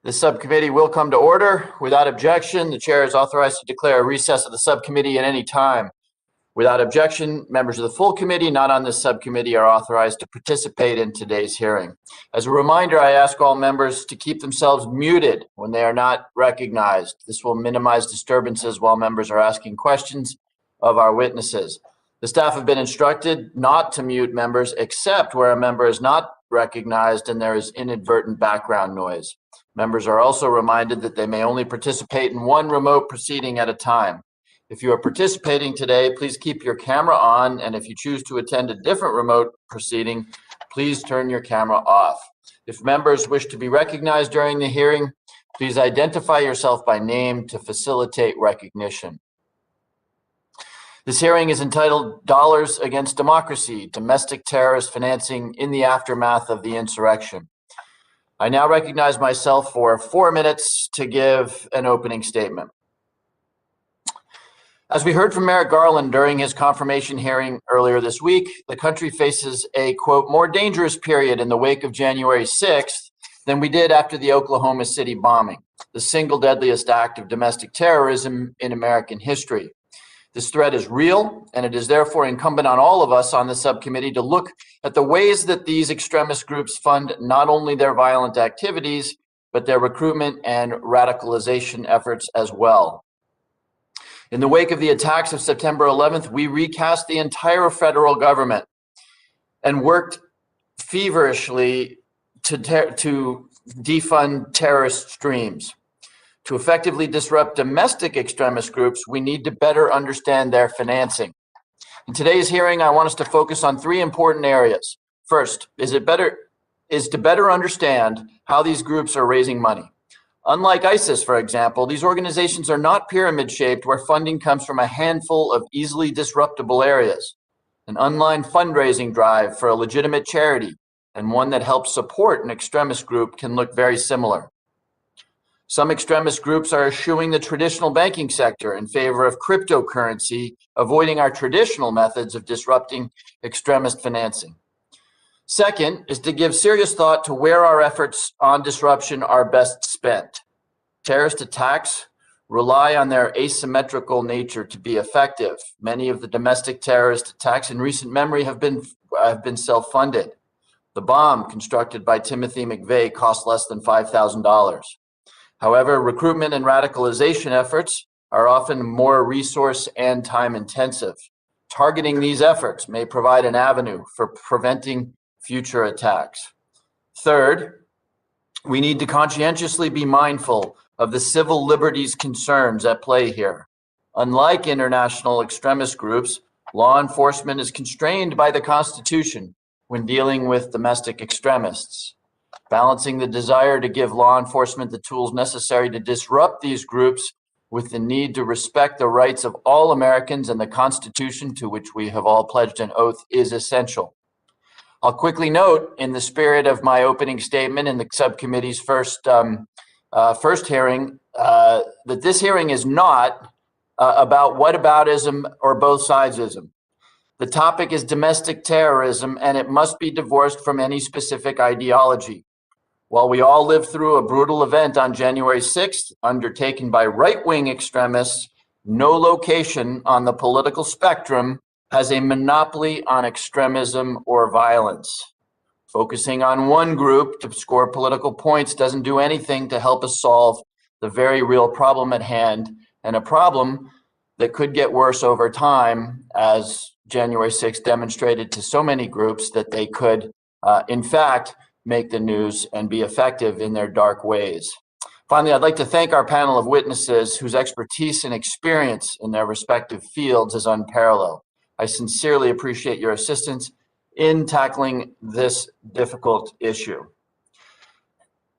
The subcommittee will come to order. Without objection, the chair is authorized to declare a recess of the subcommittee at any time. Without objection, members of the full committee not on this subcommittee are authorized to participate in today's hearing. As a reminder, I ask all members to keep themselves muted when they are not recognized. This will minimize disturbances while members are asking questions of our witnesses. The staff have been instructed not to mute members except where a member is not recognized and there is inadvertent background noise. Members are also reminded that they may only participate in one remote proceeding at a time. If you are participating today, please keep your camera on, and if you choose to attend a different remote proceeding, please turn your camera off. If members wish to be recognized during the hearing, please identify yourself by name to facilitate recognition. This hearing is entitled Dollars Against Democracy, Domestic Terrorist Financing in the Aftermath of the Insurrection. I now recognize myself for 4 minutes to give an opening statement. As we heard from Merrick Garland during his confirmation hearing earlier this week, the country faces a, quote, more dangerous period in the wake of January 6th than we did after the Oklahoma City bombing, the single deadliest act of domestic terrorism in American history. This threat is real, and it is therefore incumbent on all of us on the subcommittee to look at the ways that these extremist groups fund not only their violent activities, but their recruitment and radicalization efforts as well. In the wake of the attacks of September 11th, we recast the entire federal government and worked feverishly to defund terrorist streams. To effectively disrupt domestic extremist groups, we need to better understand their financing. In today's hearing, I want us to focus on 3 important areas. First, is to better understand how these groups are raising money. Unlike ISIS, for example, these organizations are not pyramid-shaped where funding comes from a handful of easily disruptible areas. An online fundraising drive for a legitimate charity and one that helps support an extremist group can look very similar. Some extremist groups are eschewing the traditional banking sector in favor of cryptocurrency, avoiding our traditional methods of disrupting extremist financing. Second is to give serious thought to where our efforts on disruption are best spent. Terrorist attacks rely on their asymmetrical nature to be effective. Many of the domestic terrorist attacks in recent memory have been self-funded. The bomb constructed by Timothy McVeigh cost less than $5,000. However, recruitment and radicalization efforts are often more resource and time intensive. Targeting these efforts may provide an avenue for preventing future attacks. Third, we need to conscientiously be mindful of the civil liberties concerns at play here. Unlike international extremist groups, law enforcement is constrained by the Constitution when dealing with domestic extremists. Balancing the desire to give law enforcement the tools necessary to disrupt these groups with the need to respect the rights of all Americans and the Constitution to which we have all pledged an oath is essential. I'll quickly note, in the spirit of my opening statement in the subcommittee's first hearing, that this hearing is not about whataboutism or both sidesism. The topic is domestic terrorism, and it must be divorced from any specific ideology. While we all lived through a brutal event on January 6th, undertaken by right-wing extremists, no location on the political spectrum has a monopoly on extremism or violence. Focusing on one group to score political points doesn't do anything to help us solve the very real problem at hand, and a problem that could get worse over time, as January 6th demonstrated to so many groups that they could, in fact, make the news and be effective in their dark ways. Finally, I'd like to thank our panel of witnesses whose expertise and experience in their respective fields is unparalleled. I sincerely appreciate your assistance in tackling this difficult issue.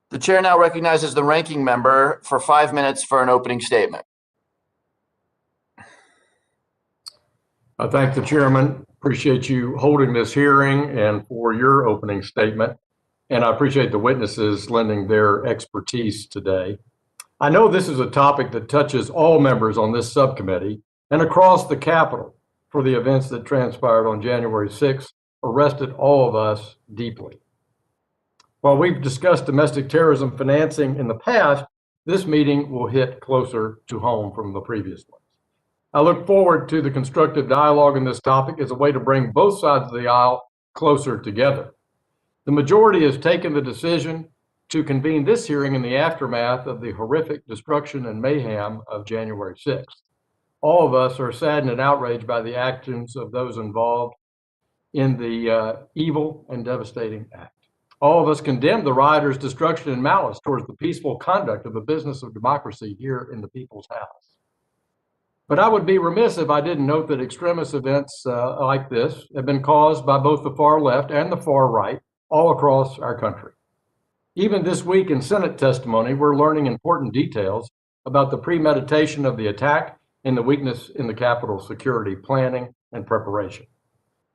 The chair now recognizes the ranking member for 5 minutes for an opening statement. I thank the chairman. Appreciate you holding this hearing and for your opening statement. And I appreciate the witnesses lending their expertise today. I know this is a topic that touches all members on this subcommittee and across the Capitol, for the events that transpired on January 6th arrested all of us deeply. While we've discussed domestic terrorism financing in the past, this meeting will hit closer to home from the previous ones. I look forward to the constructive dialogue on this topic as a way to bring both sides of the aisle closer together. The majority has taken the decision to convene this hearing in the aftermath of the horrific destruction and mayhem of January 6th. All of us are saddened and outraged by the actions of those involved in the evil and devastating act. All of us condemn the rioters' destruction and malice towards the peaceful conduct of the business of democracy here in the People's House. But I would be remiss if I didn't note that extremist events like this have been caused by both the far left and the far right all across our country. Even this week in Senate testimony, we're learning important details about the premeditation of the attack and the weakness in the Capitol security planning and preparation.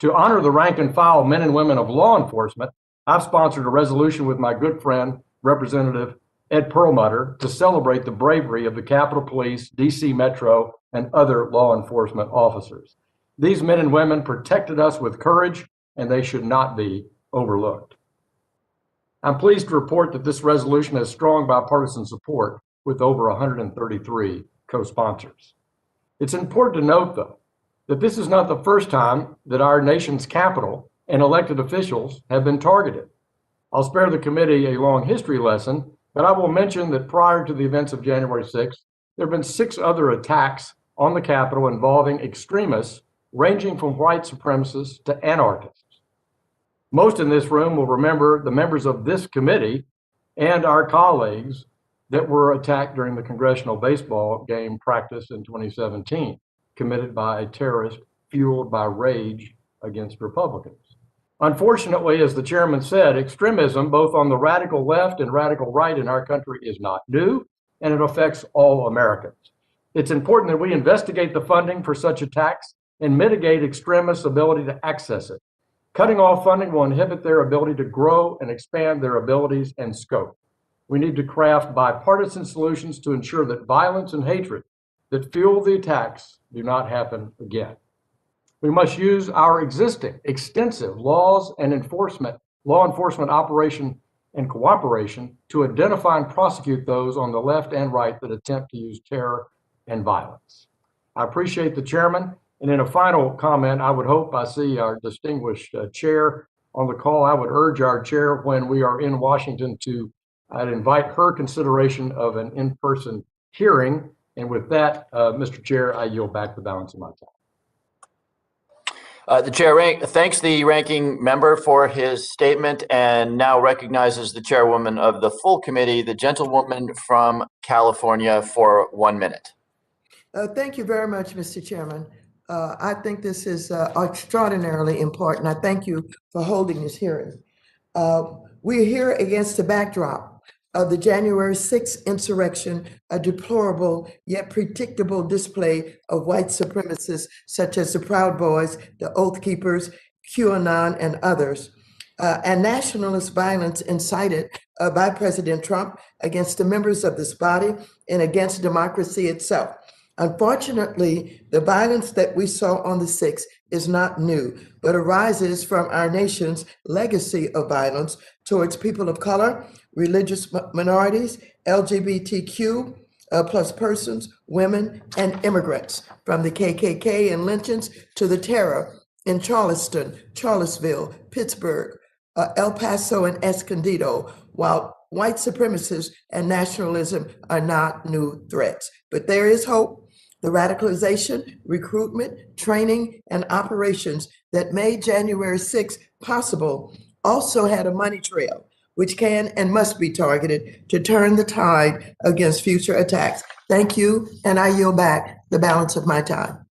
To honor the rank and file men and women of law enforcement, I've sponsored a resolution with my good friend, Representative Ed Perlmutter, to celebrate the bravery of the Capitol Police, DC Metro, and other law enforcement officers. These men and women protected us with courage, and they should not be overlooked. I'm pleased to report that this resolution has strong bipartisan support with over 133 co-sponsors. It's important to note, though, that this is not the first time that our nation's capital and elected officials have been targeted. I'll spare the committee a long history lesson, but I will mention that prior to the events of January 6th, there have been 6 other attacks on the Capitol involving extremists ranging from white supremacists to anarchists. Most in this room will remember the members of this committee and our colleagues that were attacked during the congressional baseball game practice in 2017, committed by a terrorist fueled by rage against Republicans. Unfortunately, as the chairman said, extremism, both on the radical left and radical right in our country, is not new, and it affects all Americans. It's important that we investigate the funding for such attacks and mitigate extremists' ability to access it. Cutting off funding will inhibit their ability to grow and expand their abilities and scope. We need to craft bipartisan solutions to ensure that violence and hatred that fuel the attacks do not happen again. We must use our existing extensive laws and law enforcement operation and cooperation to identify and prosecute those on the left and right that attempt to use terror and violence. I appreciate the chairman. And in a final comment, I would hope I see our distinguished chair on the call. I would urge our chair when we are in Washington to invite her consideration of an in-person hearing. And with that, Mr. Chair, I yield back the balance of my time. The chair thanks the ranking member for his statement and now recognizes the chairwoman of the full committee, the gentlewoman from California, for 1 minute. Thank you very much, Mr. Chairman. I think this is extraordinarily important. I thank you for holding this hearing. We're here against the backdrop of the January 6th insurrection, a deplorable yet predictable display of white supremacists such as the Proud Boys, the Oath Keepers, QAnon, and others, and nationalist violence incited by President Trump against the members of this body and against democracy itself. Unfortunately, the violence that we saw on the 6th is not new, but arises from our nation's legacy of violence towards people of color, religious minorities, LGBTQ plus persons, women, and immigrants, from the KKK and lynchings to the terror in Charleston, Charlottesville, Pittsburgh, El Paso, and Escondido, while white supremacists and nationalism are not new threats. But there is hope. The radicalization, recruitment, training, and operations that made January 6th possible also had a money trail, which can and must be targeted to turn the tide against future attacks. Thank you, and I yield back the balance of my time.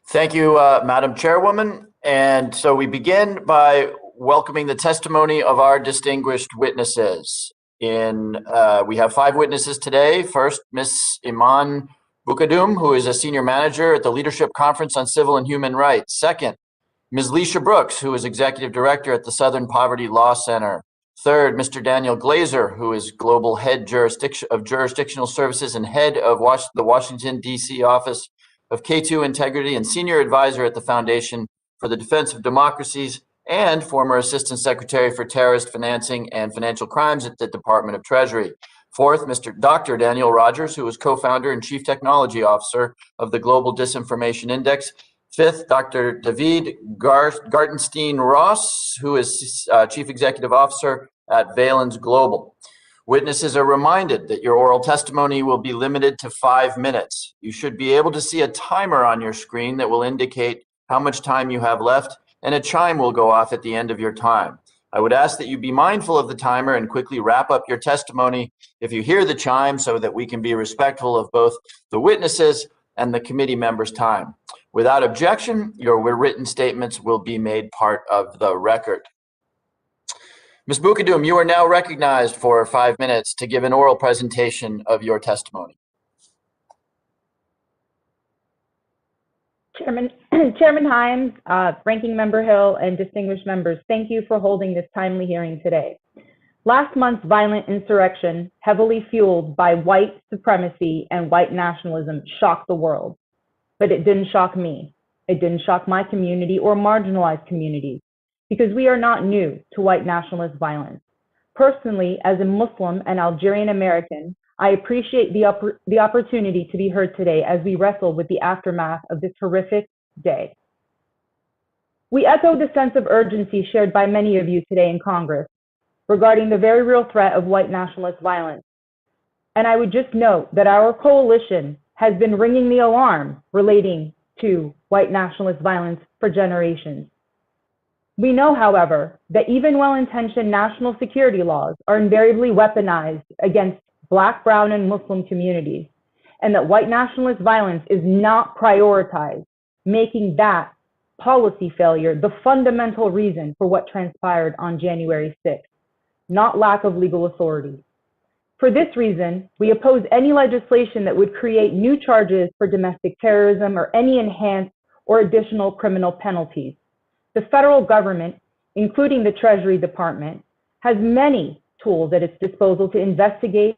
Thank you, Madam Chairwoman. And so we begin by welcoming the testimony of our distinguished witnesses. We have 5 witnesses today. First, Ms. Iman Bukadoum, who is a senior manager at the Leadership Conference on Civil and Human Rights. Second, Ms. Leisha Brooks, who is executive director at the Southern Poverty Law Center. Third, Mr. Daniel Glazer, who is global head of jurisdictional services and head of the Washington, D.C. office of K2 Integrity and senior advisor at the Foundation for the Defense of Democracies and former Assistant Secretary for Terrorist Financing and Financial Crimes at the Department of Treasury. Fourth, Dr. Daniel Rogers, who is co-founder and Chief Technology Officer of the Global Disinformation Index. Fifth, Dr. David Gartenstein-Ross, who is Chief Executive Officer at Valens Global. Witnesses are reminded that your oral testimony will be limited to 5 minutes. You should be able to see a timer on your screen that will indicate how much time you have left, and a chime will go off at the end of your time. I would ask that you be mindful of the timer and quickly wrap up your testimony if you hear the chime, so that we can be respectful of both the witnesses and the committee members' time. Without objection, your written statements will be made part of the record. Ms. Bukadoum, you are now recognized for 5 minutes to give an oral presentation of your testimony. Chairman Himes, Ranking Member Hill, and distinguished members, thank you for holding this timely hearing today. Last month's violent insurrection, heavily fueled by white supremacy and white nationalism, shocked the world. But it didn't shock me. It didn't shock my community or marginalized communities, because we are not new to white nationalist violence. Personally, as a Muslim and Algerian American, I appreciate the opportunity to be heard today as we wrestle with the aftermath of this horrific day. We echo the sense of urgency shared by many of you today in Congress regarding the very real threat of white nationalist violence. And I would just note that our coalition has been ringing the alarm relating to white nationalist violence for generations. We know, however, that even well-intentioned national security laws are invariably weaponized against Black, brown, and Muslim communities, and that white nationalist violence is not prioritized, making that policy failure the fundamental reason for what transpired on January 6th, not lack of legal authority. For this reason, we oppose any legislation that would create new charges for domestic terrorism or any enhanced or additional criminal penalties. The federal government, including the Treasury Department, has many tools at its disposal to investigate,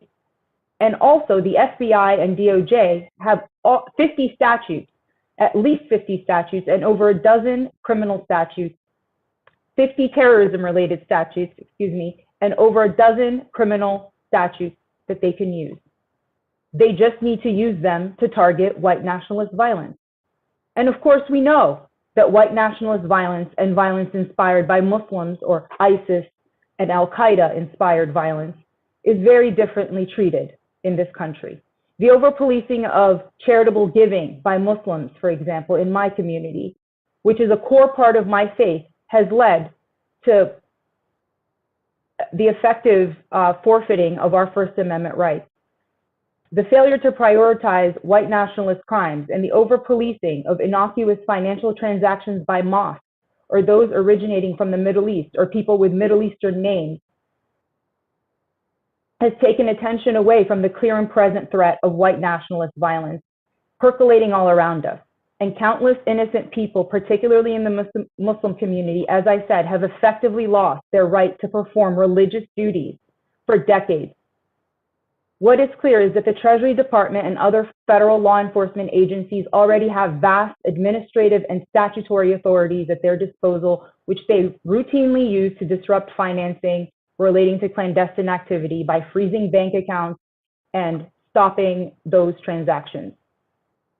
and also the FBI and DOJ have 50 statutes, at least 50 statutes, and over a dozen criminal statutes, 50 terrorism-related statutes, and over a dozen criminal statutes that they can use. They just need to use them to target white nationalist violence. And of course, we know that white nationalist violence and violence inspired by Muslims or ISIS and Al-Qaeda inspired violence is very differently treated in this country. The over-policing of charitable giving by Muslims, for example, in my community, which is a core part of my faith, has led to the effective forfeiting of our First Amendment rights. The failure to prioritize white nationalist crimes and the over-policing of innocuous financial transactions by mosques or those originating from the Middle East or people with Middle Eastern names has taken attention away from the clear and present threat of white nationalist violence percolating all around us. And countless innocent people, particularly in the Muslim community, as I said, have effectively lost their right to perform religious duties for decades. What is clear is that the Treasury Department and other federal law enforcement agencies already have vast administrative and statutory authorities at their disposal, which they routinely use to disrupt financing relating to clandestine activity by freezing bank accounts and stopping those transactions.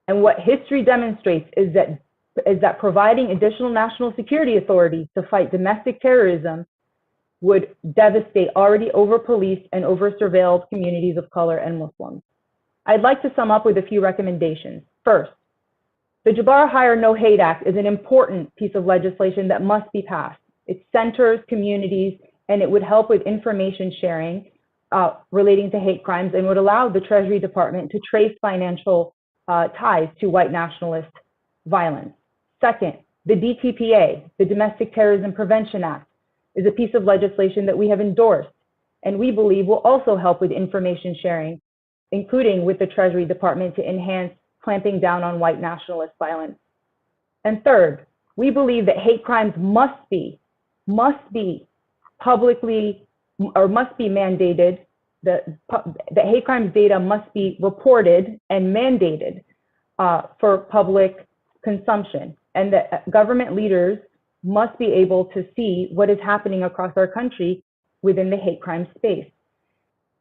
And what history demonstrates is that providing additional national security authorities to fight domestic terrorism would devastate already over-policed and over-surveilled communities of color and Muslims. I'd like to sum up with a few recommendations. First, the Jabara Hire No Hate Act is an important piece of legislation that must be passed. It centers communities and it would help with information sharing relating to hate crimes and would allow the Treasury Department to trace financial ties to white nationalist violence. Second, the DTPA, the Domestic Terrorism Prevention Act, is a piece of legislation that we have endorsed and we believe will also help with information sharing, including with the Treasury Department to enhance clamping down on white nationalist violence. And third, we believe that hate crimes must be publicly or must be mandated, that hate crimes data must be reported and mandated for public consumption, and that government leaders must be able to see what is happening across our country within the hate crime space.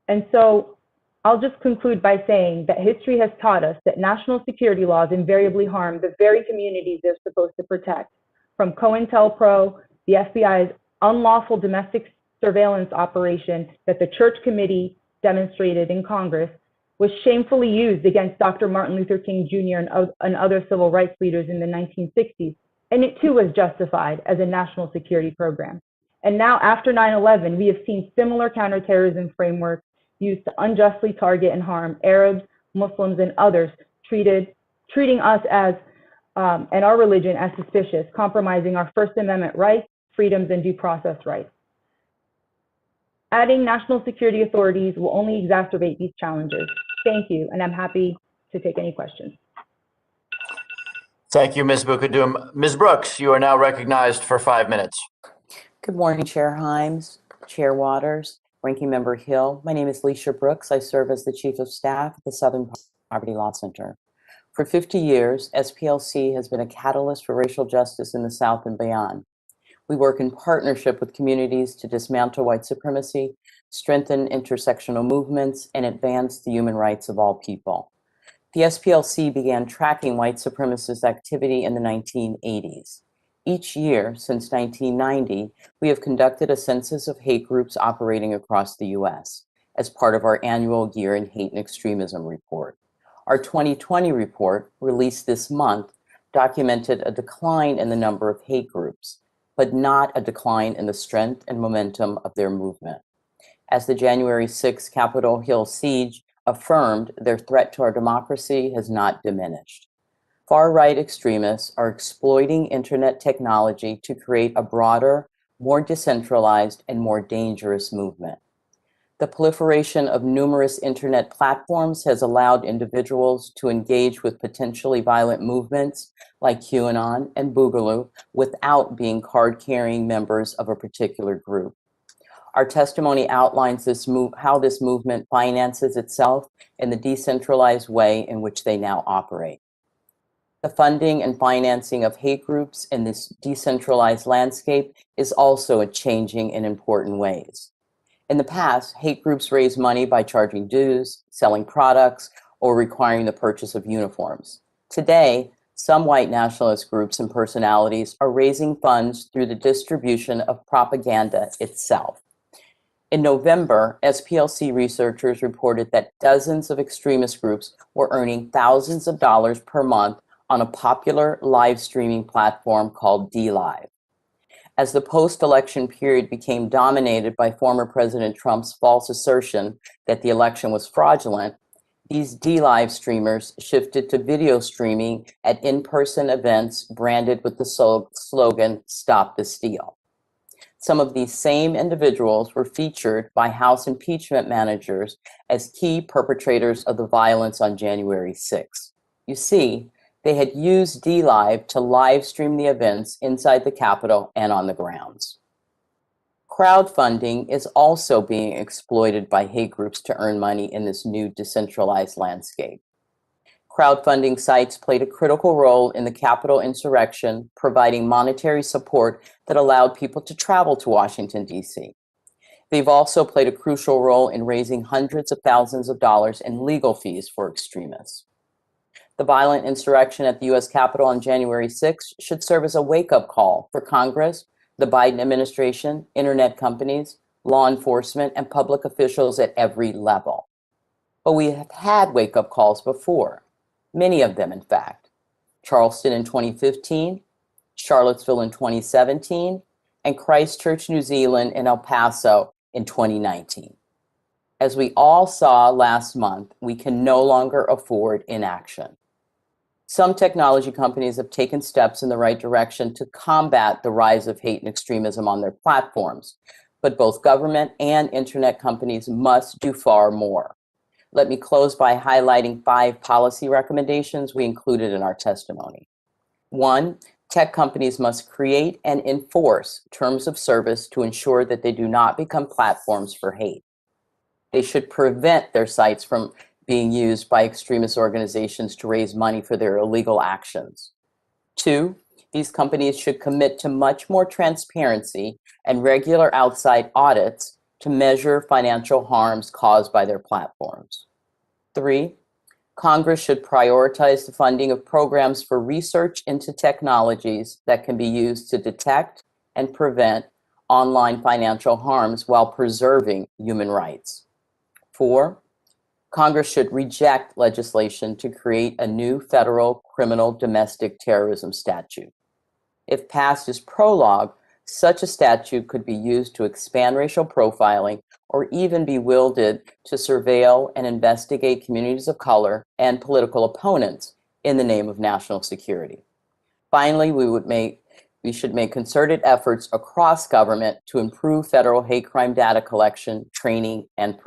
And so I'll just conclude by saying that history has taught us that national security laws invariably harm the very communities they're supposed to protect, from COINTELPRO, the FBI's unlawful domestic surveillance operation that the Church Committee demonstrated in Congress was shamefully used against Dr. Martin Luther King Jr. and other civil rights leaders in the 1960s. And it too was justified as a national security program. And now after 9/11, we have seen similar counterterrorism frameworks used to unjustly target and harm Arabs, Muslims, and others, treating us as and our religion as suspicious, compromising our First Amendment rights, freedoms, and due process rights. Adding national security authorities will only exacerbate these challenges. Thank you, and I'm happy to take any questions. Thank you, Ms. Bukadoum. Ms. Brooks, you are now recognized for 5 minutes. Good morning, Chair Himes, Chair Waters, Ranking Member Hill. My name is Leisha Brooks. I serve as the Chief of Staff at the Southern Poverty Law Center. For 50 years, SPLC has been a catalyst for racial justice in the South and beyond. We work in partnership with communities to dismantle white supremacy, strengthen intersectional movements, and advance the human rights of all people. The SPLC began tracking white supremacist activity in the 1980s. Each year since 1990, we have conducted a census of hate groups operating across the U.S. as part of our annual Year in Hate and Extremism report. Our 2020 report, released this month, documented a decline in the number of hate groups, but not a decline in the strength and momentum of their movement. As the January 6th Capitol Hill siege affirmed, their threat to our democracy has not diminished. Far-right extremists are exploiting internet technology to create a broader, more decentralized, and more dangerous movement. The proliferation of numerous internet platforms has allowed individuals to engage with potentially violent movements like QAnon and Boogaloo without being card-carrying members of a particular group. Our testimony outlines how this movement finances itself in the decentralized way in which they now operate. The funding and financing of hate groups in this decentralized landscape is also changing in important ways. In the past, hate groups raised money by charging dues, selling products, or requiring the purchase of uniforms. Today, some white nationalist groups and personalities are raising funds through the distribution of propaganda itself. In November, SPLC researchers reported that dozens of extremist groups were earning thousands of dollars per month on a popular live streaming platform called DLive. As the post-election period became dominated by former President Trump's false assertion that the election was fraudulent, these DLive streamers shifted to video streaming at in-person events branded with the slogan, "Stop the Steal." Some of these same individuals were featured by House impeachment managers as key perpetrators of the violence on January 6th. You see, they had used DLive to live stream the events inside the Capitol and on the grounds. Crowdfunding is also being exploited by hate groups to earn money in this new decentralized landscape. Crowdfunding sites played a critical role in the Capitol insurrection, providing monetary support that allowed people to travel to Washington, D.C. They've also played a crucial role in raising hundreds of thousands of dollars in legal fees for extremists. The violent insurrection at the U.S. Capitol on January 6th should serve as a wake-up call for Congress, the Biden administration, internet companies, law enforcement, and public officials at every level. But we have had wake-up calls before, many of them, in fact. Charleston in 2015, Charlottesville in 2017, and Christchurch, New Zealand, and El Paso in 2019. As we all saw last month, we can no longer afford inaction. Some technology companies have taken steps in the right direction to combat the rise of hate and extremism on their platforms, but both government and internet companies must do far more. Let me close by highlighting 5 policy recommendations we included in our testimony. 1, tech companies must create and enforce terms of service to ensure that they do not become platforms for hate. They should prevent their sites from being used by extremist organizations to raise money for their illegal actions. 2, These companies should commit to much more transparency and regular outside audits to measure financial harms caused by their platforms. 3, Congress should prioritize the funding of programs for research into technologies that can be used to detect and prevent online financial harms while preserving human rights. 4, Congress should reject legislation to create a new federal criminal domestic terrorism statute. If passed as prologue, such a statute could be used to expand racial profiling or even be wielded to surveil and investigate communities of color and political opponents in the name of national security. Finally, we should make concerted efforts across government to improve federal hate crime data collection, training, and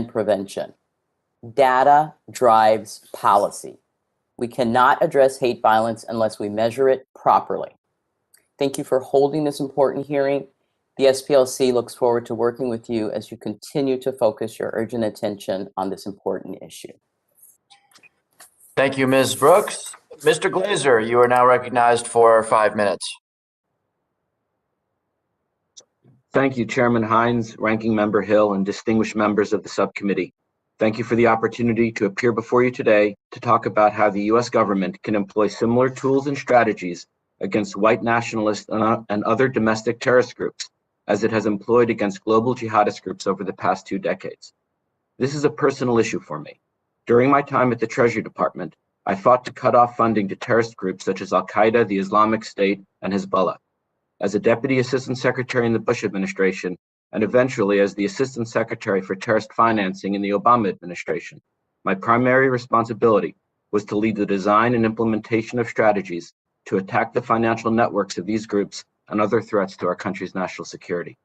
prevention. Data drives policy. We cannot address hate violence unless we measure it properly. Thank you for holding this important hearing. The SPLC looks forward to working with you as you continue to focus your urgent attention on this important issue. Thank you, Ms. Brooks. Mr. Glazer, you are now recognized for 5 minutes. Thank you, Chairman Hines, Ranking Member Hill, and distinguished members of the subcommittee. Thank you for the opportunity to appear before you today to talk about how the U.S. government can employ similar tools and strategies against white nationalists and other domestic terrorist groups as it has employed against global jihadist groups over the past 2 decades. This is a personal issue for me. During my time at the Treasury Department, I fought to cut off funding to terrorist groups such as Al-Qaeda, the Islamic State, and Hezbollah. As a Deputy Assistant Secretary in the Bush administration, and eventually as the Assistant Secretary for Terrorist Financing in the Obama administration, my primary responsibility was to lead the design and implementation of strategies to attack the financial networks of these groups and other threats to our country's national security.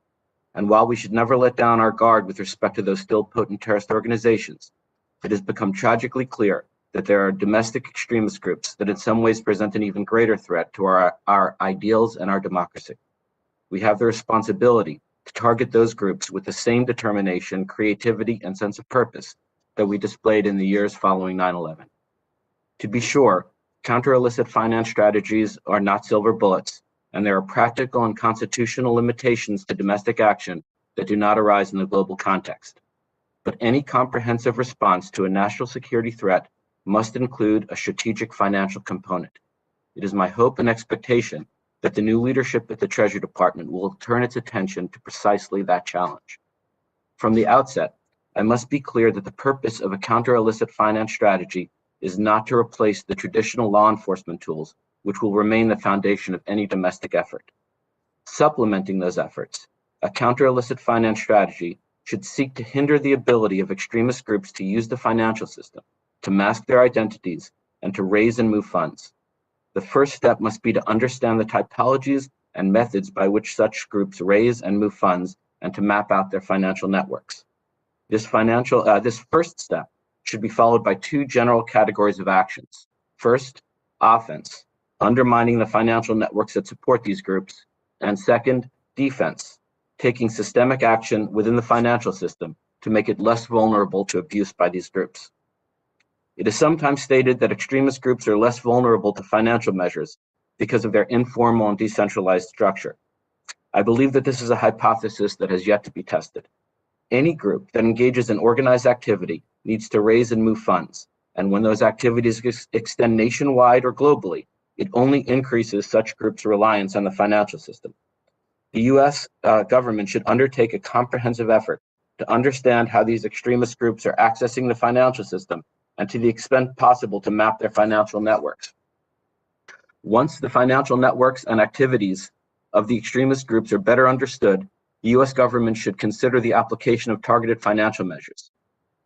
And while we should never let down our guard with respect to those still potent terrorist organizations, it has become tragically clear that there are domestic extremist groups that in some ways present an even greater threat to our ideals and our democracy. We have the responsibility to target those groups with the same determination, creativity, and sense of purpose that we displayed in the years following 9/11. To be sure, counter-illicit finance strategies are not silver bullets, and there are practical and constitutional limitations to domestic action that do not arise in the global context. But any comprehensive response to a national security threat must include a strategic financial component. It is my hope and expectation that the new leadership at the Treasury Department will turn its attention to precisely that challenge. From the outset, I must be clear that the purpose of a counter-illicit finance strategy is not to replace the traditional law enforcement tools, which will remain the foundation of any domestic effort. Supplementing those efforts, a counter-illicit finance strategy should seek to hinder the ability of extremist groups to use the financial system, to mask their identities, and to raise and move funds. The first step must be to understand the typologies and methods by which such groups raise and move funds and to map out their financial networks. This first step should be followed by 2 general categories of actions. First, offense, undermining the financial networks that support these groups, and second, defense, taking systemic action within the financial system to make it less vulnerable to abuse by these groups. It is sometimes stated that extremist groups are less vulnerable to financial measures because of their informal and decentralized structure. I believe that this is a hypothesis that has yet to be tested. Any group that engages in organized activity needs to raise and move funds, and when those activities extend nationwide or globally, it only increases such groups' reliance on the financial system. The U.S. government should undertake a comprehensive effort to understand how these extremist groups are accessing the financial system and to the extent possible to map their financial networks. Once the financial networks and activities of the extremist groups are better understood, the U.S. government should consider the application of targeted financial measures.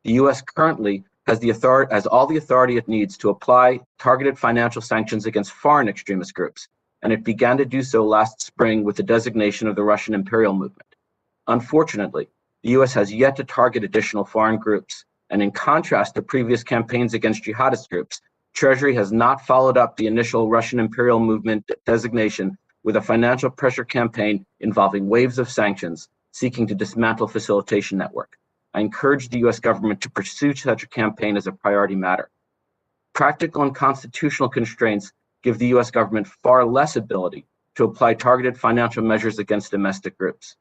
The U.S. currently has all the authority it needs to apply targeted financial sanctions against foreign extremist groups, and it began to do so last spring with the designation of the Russian imperial movement. Unfortunately, the U.S. has yet to target additional foreign groups, and in contrast to previous campaigns against jihadist groups, Treasury has not followed up the initial Russian imperial movement designation with a financial pressure campaign involving waves of sanctions seeking to dismantle facilitation network. I encourage the U.S. government to pursue such a campaign as a priority matter. Practical and constitutional constraints give the US government far less ability to apply targeted financial measures against domestic groups.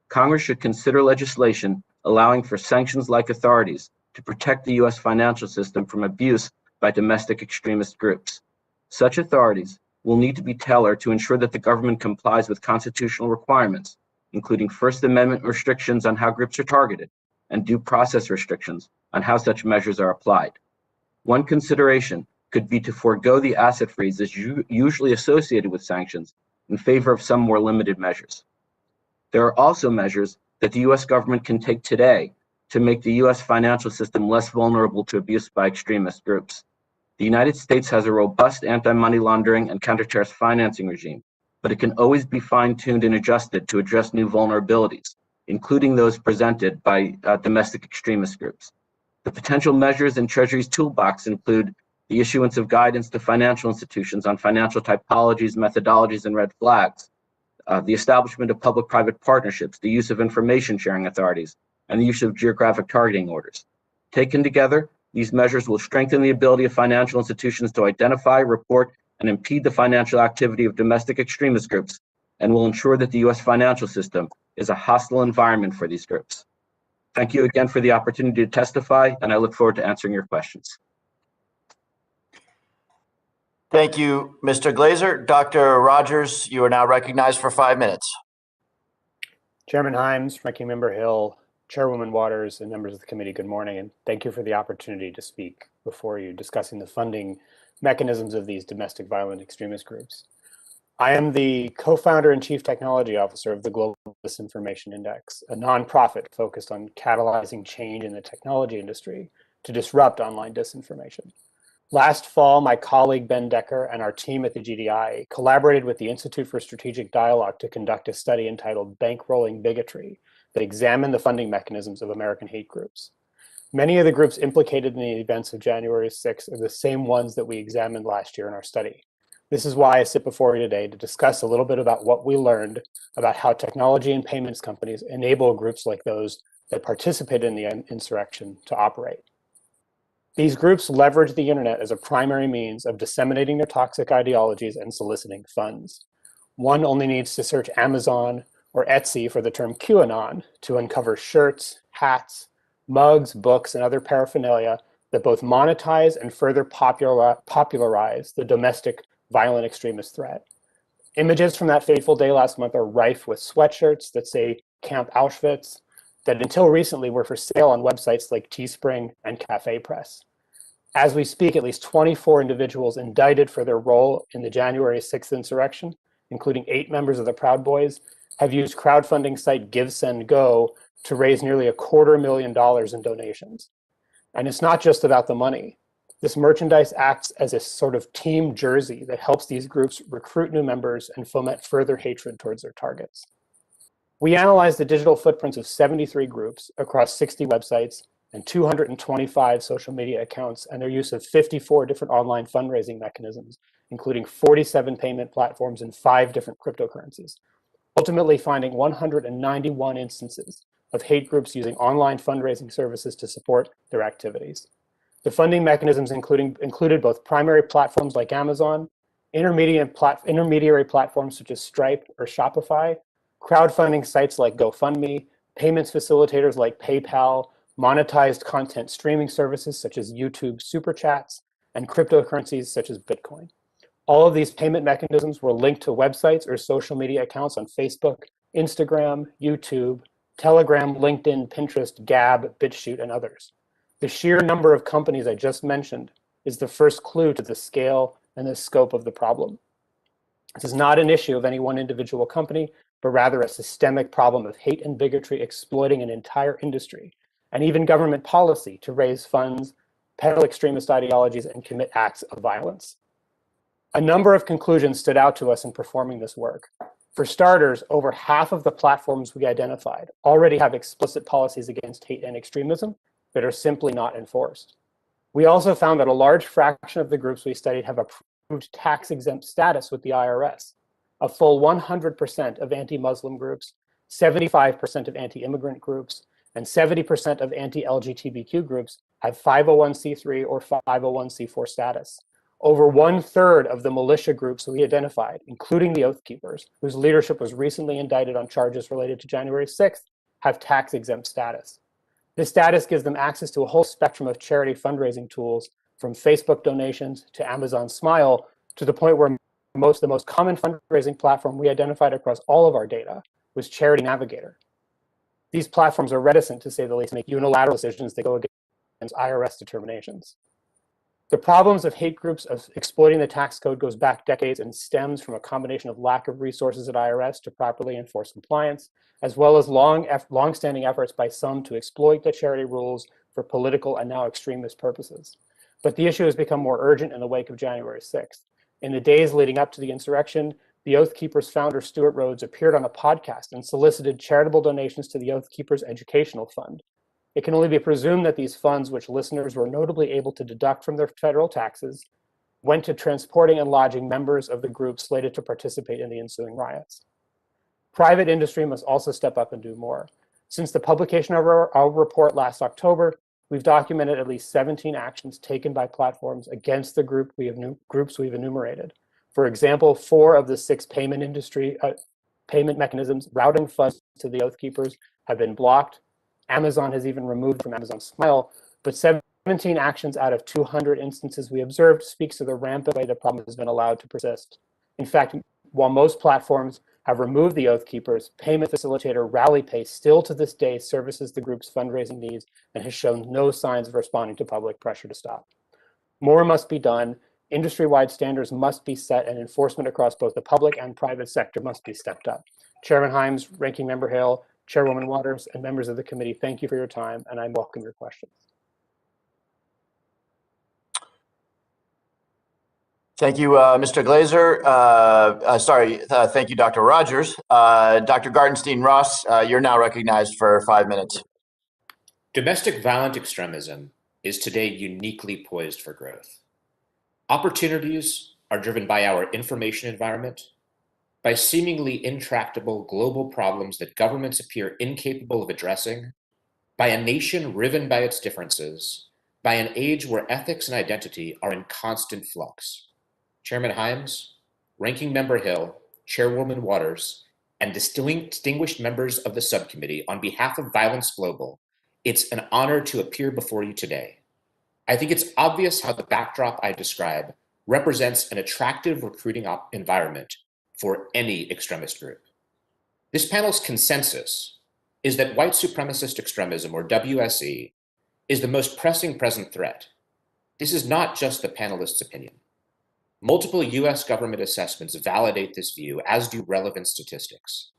Congress should consider legislation allowing for sanctions-like authorities to protect the US financial system from abuse by domestic extremist groups. Such authorities will need to be tailored to ensure that the government complies with constitutional requirements, including First Amendment restrictions on how groups are targeted and due process restrictions on how such measures are applied. One consideration could be to forego the asset freezes usually associated with sanctions in favor of some more limited measures. There are also measures that the US government can take today to make the US financial system less vulnerable to abuse by extremist groups. The United States has a robust anti-money laundering and counter-terrorist financing regime, but it can always be fine-tuned and adjusted to address new vulnerabilities, including those presented by domestic extremist groups. The potential measures in Treasury's toolbox include the issuance of guidance to financial institutions on financial typologies, methodologies, and red flags, the establishment of public-private partnerships, the use of information sharing authorities, and the use of geographic targeting orders. Taken together, these measures will strengthen the ability of financial institutions to identify, report, and impede the financial activity of domestic extremist groups, and will ensure that the US financial system is a hostile environment for these groups. Thank you again for the opportunity to testify, and I look forward to answering your questions. Thank you, Mr. Glazer. Dr. Rogers, you are now recognized for 5 minutes. Chairman Himes, Ranking Member Hill, Chairwoman Waters, and members of the committee, good morning, and thank you for the opportunity to speak before you discussing the funding mechanisms of these domestic violent extremist groups. I am the co-founder and chief technology officer of the Global Misinformation Index, a nonprofit focused on catalyzing change in the technology industry to disrupt online disinformation. Last fall, my colleague Ben Decker and our team at the GDI collaborated with the Institute for Strategic Dialogue to conduct a study entitled Bankrolling Bigotry that examined the funding mechanisms of American hate groups. Many of the groups implicated in the events of January 6th are the same ones that we examined last year in our study. This is why I sit before you today to discuss a little bit about what we learned about how technology and payments companies enable groups like those that participated in the insurrection to operate. These groups leverage the internet as a primary means of disseminating their toxic ideologies and soliciting funds. One only needs to search Amazon or Etsy for the term QAnon to uncover shirts, hats, mugs, books, and other paraphernalia that both monetize and further popularize the domestic violent extremist threat. Images from that fateful day last month are rife with sweatshirts that say Camp Auschwitz, that until recently were for sale on websites like Teespring and Cafe Press. As we speak, at least 24 individuals indicted for their role in the January 6th insurrection, including 8 members of the Proud Boys, have used crowdfunding site GiveSendGo to raise nearly $250,000 in donations. And it's not just about the money. This merchandise acts as a sort of team jersey that helps these groups recruit new members and foment further hatred towards their targets. We analyzed the digital footprints of 73 groups across 60 websites and 225 social media accounts, and their use of 54 different online fundraising mechanisms, including 47 payment platforms and 5 different cryptocurrencies, ultimately finding 191 instances of hate groups using online fundraising services to support their activities. The funding mechanisms included both primary platforms like Amazon, intermediary platforms such as Stripe or Shopify, crowdfunding sites like GoFundMe, payments facilitators like PayPal, monetized content streaming services such as YouTube Super Chats, and cryptocurrencies such as Bitcoin. All of these payment mechanisms were linked to websites or social media accounts on Facebook, Instagram, YouTube, Telegram, LinkedIn, Pinterest, Gab, BitChute, and others. The sheer number of companies I just mentioned is the first clue to the scale and the scope of the problem. This is not an issue of any one individual company, but rather a systemic problem of hate and bigotry exploiting an entire industry, and even government policy to raise funds, peddle extremist ideologies, and commit acts of violence. A number of conclusions stood out to us in performing this work. For starters, over half of the platforms we identified already have explicit policies against hate and extremism that are simply not enforced. We also found that a large fraction of the groups we studied have approved tax-exempt status with the IRS. A full 100% of anti-Muslim groups, 75% of anti-immigrant groups, and 70% of anti-LGBTQ groups have 501c3 or 501c4 status. Over 1/3 of the militia groups we identified, including the Oath Keepers, whose leadership was recently indicted on charges related to January 6th, have tax-exempt status. This status gives them access to a whole spectrum of charity fundraising tools, from Facebook donations to Amazon Smile, to the point where the most common fundraising platform we identified across all of our data was Charity Navigator. These platforms are reticent, to say the least, to make unilateral decisions that go against IRS determinations. The problems of hate groups of exploiting the tax code goes back decades and stems from a combination of lack of resources at IRS to properly enforce compliance, as well as long-standing efforts by some to exploit the charity rules for political and now extremist purposes. But the issue has become more urgent in the wake of January 6th. In the days leading up to the insurrection, the Oath Keepers founder, Stuart Rhodes, appeared on a podcast and solicited charitable donations to the Oath Keepers Educational Fund. It can only be presumed that these funds, which listeners were notably able to deduct from their federal taxes, went to transporting and lodging members of the group slated to participate in the ensuing riots. Private industry must also step up and do more. Since the publication of our report last October, we've documented at least 17 actions taken by platforms against the groups we've enumerated. For example, 4 of the 6 payment mechanisms routing funds to the Oath Keepers have been blocked. Amazon has even removed from Amazon Smile, but 17 actions out of 200 instances we observed speaks to the rampant way the problem has been allowed to persist. In fact, while most platforms have removed the Oath Keepers, payment facilitator RallyPay still to this day services the group's fundraising needs and has shown no signs of responding to public pressure to stop. More must be done. Industry-wide standards must be set, and enforcement across both the public and private sector must be stepped up. Chairman Himes, Ranking Member Hill, Chairwoman Waters, and members of the committee, thank you for your time, and I welcome your questions. Thank you, Mr. Glazer. Thank you, Dr. Rogers. Dr. Gartenstein-Ross, you're now recognized for 5 minutes. Domestic violent extremism is today uniquely poised for growth. Opportunities are driven by our information environment, by seemingly intractable global problems that governments appear incapable of addressing, by a nation riven by its differences, by an age where ethics and identity are in constant flux. Chairman Himes, Ranking Member Hill, Chairwoman Waters, and distinguished members of the subcommittee, on behalf of Violence Global, it's an honor to appear before you today. I think it's obvious how the backdrop I describe represents an attractive recruiting environment for any extremist group. This panel's consensus is that white supremacist extremism, or WSE, is the most pressing present threat. This is not just the panelists' opinion. Multiple US government assessments validate this view, as do relevant statistics.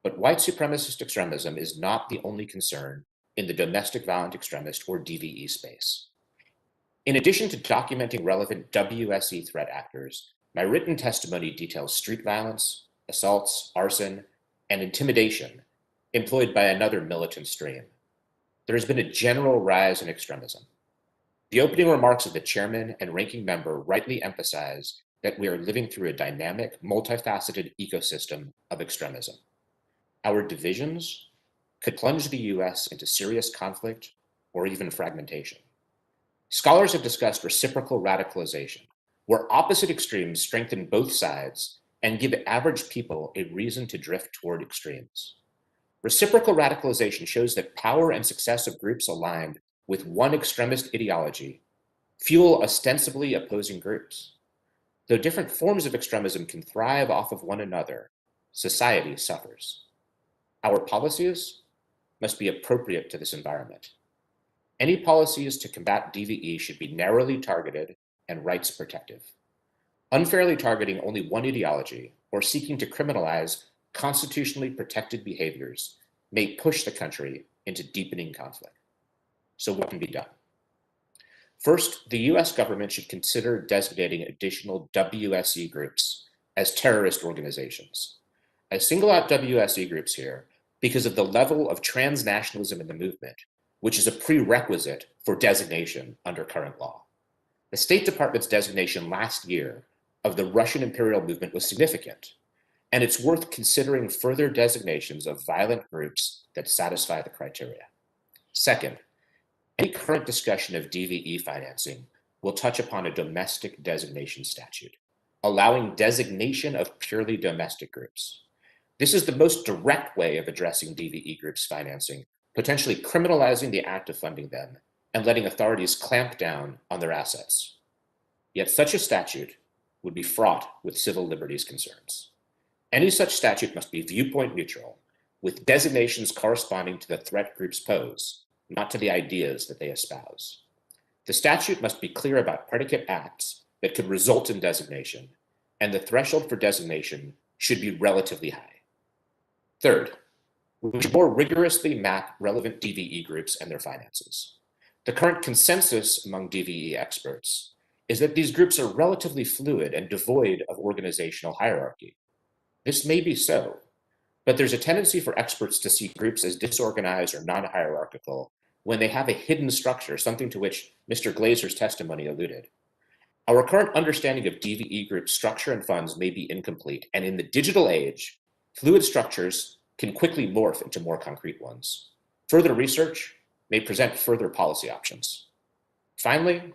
But white supremacist extremism is not the only concern in the domestic violent extremist, or DVE, space. In addition to documenting relevant WSE threat actors, my written testimony details street violence, assaults, arson, and intimidation employed by another militant stream. There has been a general rise in extremism. The opening remarks of the chairman and ranking member rightly emphasize that we are living through a dynamic, multifaceted ecosystem of extremism. Our divisions could plunge the US into serious conflict or even fragmentation. Scholars have discussed reciprocal radicalization, where opposite extremes strengthen both sides and give average people a reason to drift toward extremes. Reciprocal radicalization shows that power and success of groups aligned with one extremist ideology fuel ostensibly opposing groups. Though different forms of extremism can thrive off of one another, society suffers. Our policies must be appropriate to this environment. Any policies to combat DVE should be narrowly targeted and rights protective. Unfairly targeting only one ideology or seeking to criminalize constitutionally protected behaviors may push the country into deepening conflict. So what can be done? First, the US government should consider designating additional WSE groups as terrorist organizations. I single out WSE groups here because of the level of transnationalism in the movement, which is a prerequisite for designation under current law. The State Department's designation last year of the Russian imperial movement was significant, and it's worth considering further designations of violent groups that satisfy the criteria. Second, any current discussion of DVE financing will touch upon a domestic designation statute, allowing designation of purely domestic groups. This is the most direct way of addressing DVE groups' financing, potentially criminalizing the act of funding them and letting authorities clamp down on their assets. Yet such a statute would be fraught with civil liberties concerns. Any such statute must be viewpoint neutral, with designations corresponding to the threat groups pose, not to the ideas that they espouse. The statute must be clear about predicate acts that could result in designation, and the threshold for designation should be relatively high. Third, we should more rigorously map relevant DVE groups and their finances. The current consensus among DVE experts is that these groups are relatively fluid and devoid of organizational hierarchy. This may be so, but there's a tendency for experts to see groups as disorganized or non-hierarchical when they have a hidden structure, something to which Mr. Glazer's testimony alluded. Our current understanding of DVE group structure and funds may be incomplete, and in the digital age, fluid structures can quickly morph into more concrete ones. Further research may present further policy options. Finally,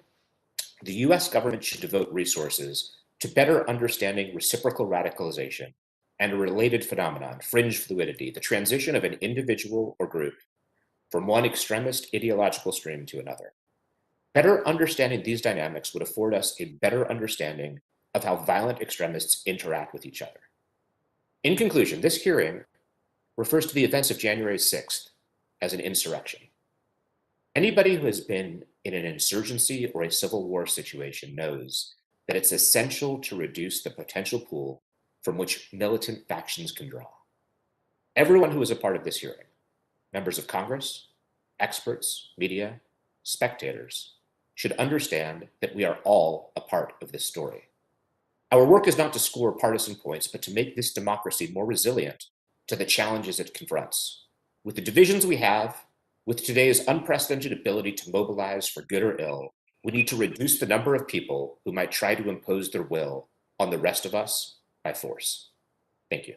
the US government should devote resources to better understanding reciprocal radicalization and a related phenomenon, fringe fluidity, the transition of an individual or group from one extremist ideological stream to another. Better understanding these dynamics would afford us a better understanding of how violent extremists interact with each other. In conclusion, this hearing refers to the events of January 6th as an insurrection. Anybody who has been in an insurgency or a civil war situation knows that it's essential to reduce the potential pool from which militant factions can draw. Everyone who is a part of this hearing, members of Congress, experts, media, spectators, should understand that we are all a part of this story. Our work is not to score partisan points, but to make this democracy more resilient to the challenges it confronts. With the divisions we have, with today's unprecedented ability to mobilize for good or ill, we need to reduce the number of people who might try to impose their will on the rest of us by force. Thank you.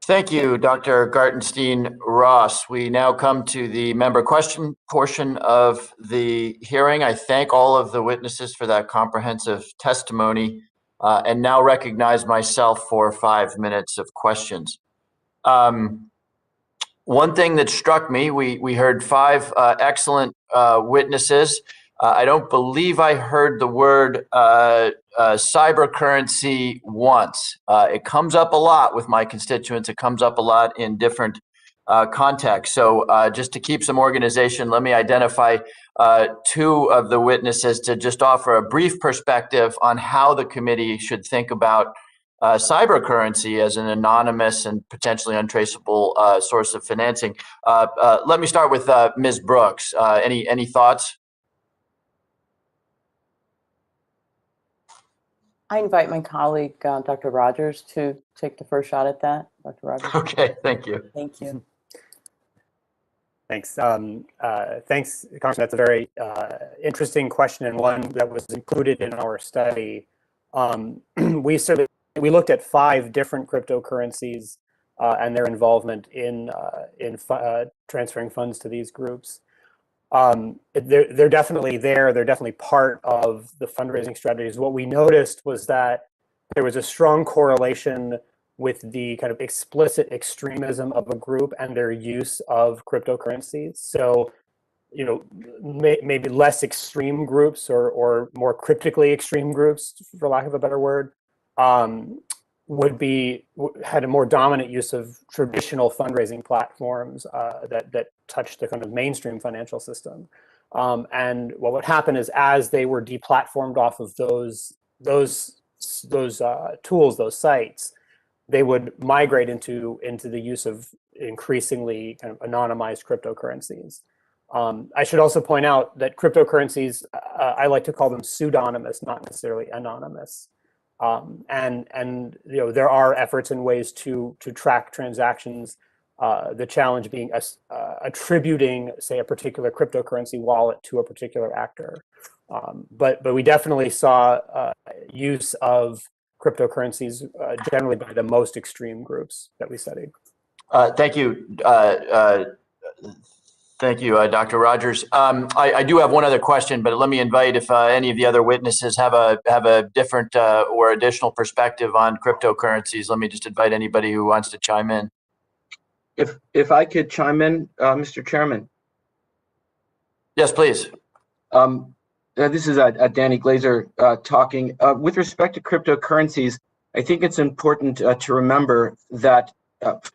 Thank you, Dr. Gartenstein-Ross. We now come to the member question portion of the hearing. I thank all of the witnesses for that comprehensive testimony and now recognize myself for 5 minutes of questions. One thing that struck me, we heard 5 excellent witnesses. I don't believe I heard the word cyber currency once. It comes up a lot with my constituents. It comes up a lot in different contexts. So just to keep some organization, let me identify 2 of the witnesses to just offer a brief perspective on how the committee should think about cyber currency as an anonymous and potentially untraceable source of financing. Let me start with Ms. Brooks. Any thoughts? I invite my colleague, Dr. Rogers, to take the first shot at that. Dr. Rogers. Okay, thank you. Thank you. Thanks. Thanks, Congressman. That's a very interesting question and one that was included in our study. We looked at 5 different cryptocurrencies and their involvement in transferring funds to these groups. They're definitely there. They're definitely part of the fundraising strategies. What we noticed was that there was a strong correlation with the kind of explicit extremism of a group and their use of cryptocurrencies. So, you know, maybe less extreme groups or more cryptically extreme groups, for lack of a better word, had a more dominant use of traditional fundraising platforms that touched the kind of mainstream financial system. And what would happen is, as they were deplatformed off of those tools, those sites, they would migrate into the use of increasingly kind of anonymized cryptocurrencies. I should also point out that cryptocurrencies, I like to call them pseudonymous, not necessarily anonymous. And you know, there are efforts and ways to track transactions. The challenge being attributing, say, a particular cryptocurrency wallet to a particular actor. But we definitely saw use of cryptocurrencies generally by the most extreme groups that we studied. Thank you. Thank you, Dr. Rogers. I do have one other question, but let me invite if any of the other witnesses have a different or additional perspective on cryptocurrencies. Let me just invite anybody who wants to chime in. If I could chime in, Mr. Chairman. Yes, please. This is Danny Glazer talking. With respect to cryptocurrencies, I think it's important to remember that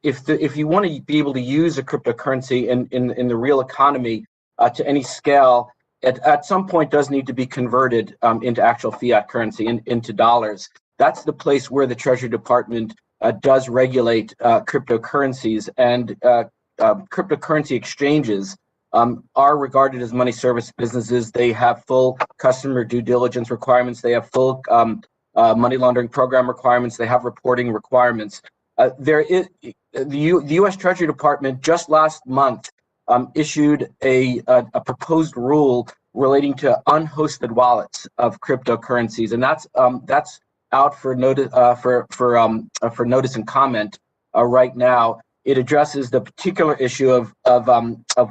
if you want to be able to use a cryptocurrency in the real economy to any scale, at some point does need to be converted into actual fiat currency, into dollars. That's the place where the Treasury Department does regulate cryptocurrencies, and cryptocurrency exchanges are regarded as money service businesses. They have full customer due diligence requirements. They have full money laundering program requirements. They have reporting requirements. The U.S. Treasury Department just last month issued a proposed rule relating to unhosted wallets of cryptocurrencies, and that's out for notice for notice and comment right now. It addresses the particular issue of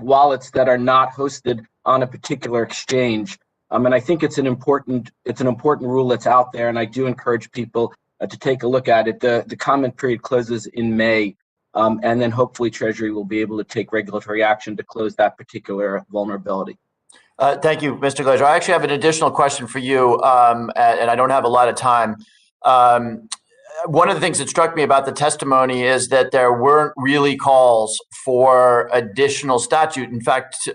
wallets that are not hosted on a particular exchange, and I think it's an important rule that's out there, and I do encourage people to take a look at it. The comment period closes in May, and then hopefully Treasury will be able to take regulatory action to close that particular vulnerability. Thank you, Mr. Glazer. I actually have an additional question for you, and I don't have a lot of time. One of the things that struck me about the testimony is that there weren't really calls for additional statute, in fact,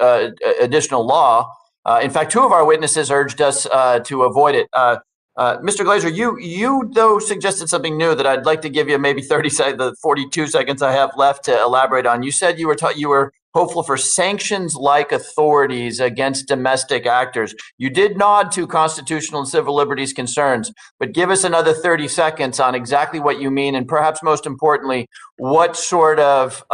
additional law. In fact, two of our witnesses urged us to avoid it. Mr. Glazer, you though suggested something new that I'd like to give you maybe 30 seconds, the 42 seconds I have left to elaborate on. You said you were hopeful for sanctions-like authorities against domestic actors. You did nod to constitutional and civil liberties concerns, but give us another 30 seconds on exactly what you mean, and perhaps most importantly, what sort of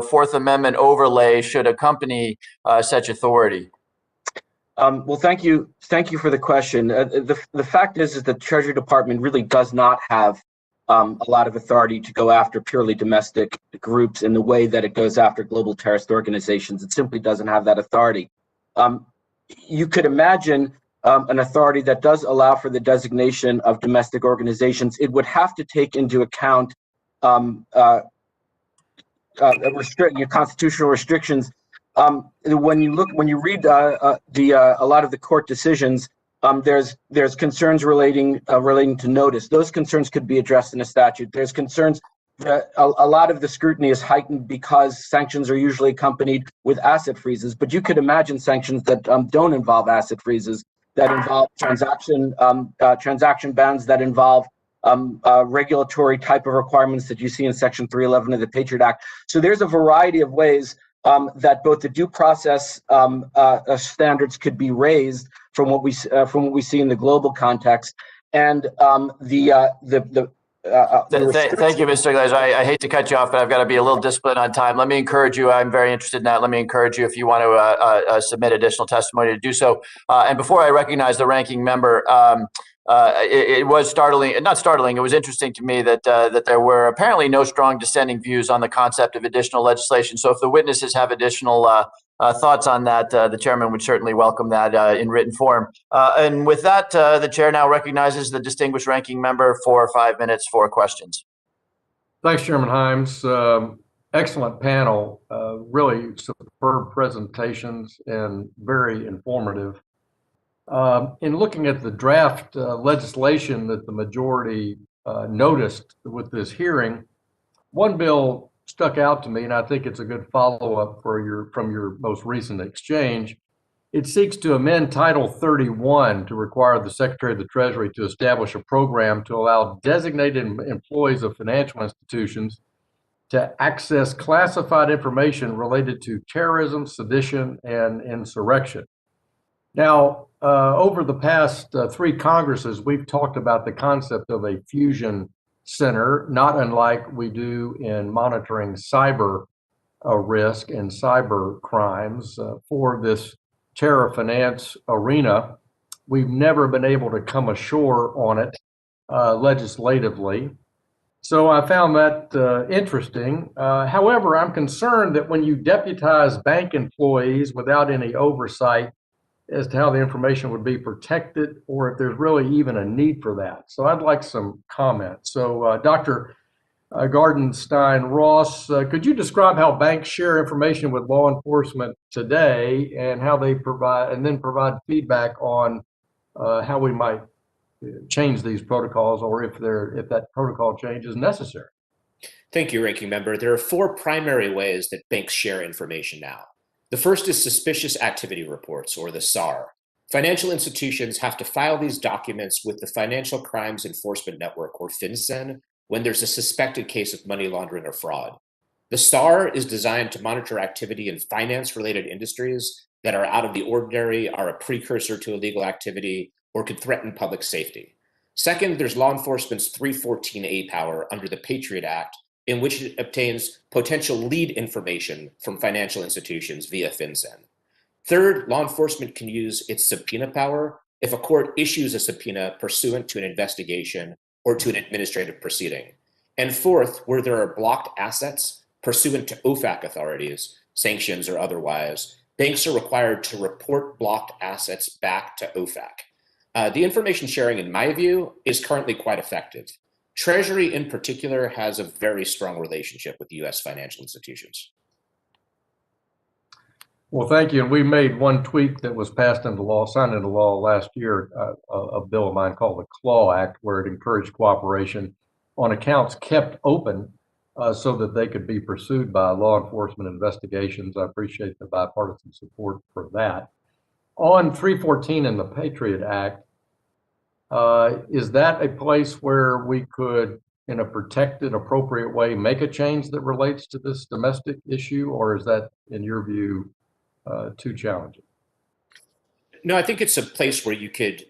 Fourth Amendment overlay should accompany such authority? Well, thank you for the question. The fact is that the Treasury Department really does not have a lot of authority to go after purely domestic groups in the way that it goes after global terrorist organizations. It simply doesn't have that authority. You could imagine an authority that does allow for the designation of domestic organizations. It would have to take into account constitutional restrictions. When you read a lot of the court decisions, there's concerns relating to notice. Those concerns could be addressed in a statute. There's concerns that a lot of the scrutiny is heightened because sanctions are usually accompanied with asset freezes. But you could imagine sanctions that don't involve asset freezes, that involve transaction bans, that involve regulatory type of requirements that you see in Section 311 of the Patriot Act. So there's a variety of ways that both the due process standards could be raised from what we see in the global context, and Thank you, Mr. Glazer. I hate to cut you off, but I've got to be a little disciplined on time. Let me encourage you. I'm very interested in that. Let me encourage you, if you want to submit additional testimony, to do so. And before I recognize the ranking member, it was not startling. It was interesting to me that there were apparently no strong dissenting views on the concept of additional legislation. So if the witnesses have additional thoughts on that, the chairman would certainly welcome that in written form. And with that, the chair now recognizes the distinguished ranking member for 5 minutes for questions. Thanks, Chairman Himes. Excellent panel, really superb presentations and very informative. In looking at the draft legislation that the majority noticed with this hearing, one bill stuck out to me, and I think it's a good follow-up from your most recent exchange. It seeks to amend Title 31 to require the Secretary of the Treasury to establish a program to allow designated employees of financial institutions to access classified information related to terrorism, sedition, and insurrection. Now, over the past 3 Congresses, we've talked about the concept of a fusion center, not unlike we do in monitoring cyber risk and cyber crimes for this terror finance arena. We've never been able to come ashore on it legislatively. So I found that interesting. However, I'm concerned that when you deputize bank employees without any oversight as to how the information would be protected, or if there's really even a need for that. So I'd like some comments. So Dr. Gardenstein Ross, could you describe how banks share information with law enforcement today and how they provide, and then provide feedback on how we might change these protocols, or if that protocol change is necessary? Thank you, Ranking Member. There are four primary ways that banks share information now. The first is suspicious activity reports, or the SAR. Financial institutions have to file these documents with the Financial Crimes Enforcement Network, or FinCEN, when there's a suspected case of money laundering or fraud. The SAR is designed to monitor activity in finance-related industries that are out of the ordinary, are a precursor to illegal activity, or could threaten public safety. Second, there's law enforcement's 314A power under the Patriot Act, in which it obtains potential lead information from financial institutions via FinCEN. Third, law enforcement can use its subpoena power if a court issues a subpoena pursuant to an investigation or to an administrative proceeding. And fourth, where there are blocked assets pursuant to OFAC authorities, sanctions or otherwise, banks are required to report blocked assets back to OFAC. The information sharing, in my view, is currently quite effective. Treasury, in particular, has a very strong relationship with U.S. financial institutions. Well, thank you. And we made one tweak that was passed into law, signed into law last year, a bill of mine called the CLAW Act, where it encouraged cooperation on accounts kept open so that they could be pursued by law enforcement investigations. I appreciate the bipartisan support for that. On 314 in the Patriot Act, is that a place where we could, in a protected, appropriate way, make a change that relates to this domestic issue, or is that, in your view, too challenging? No, I think it's a place where you could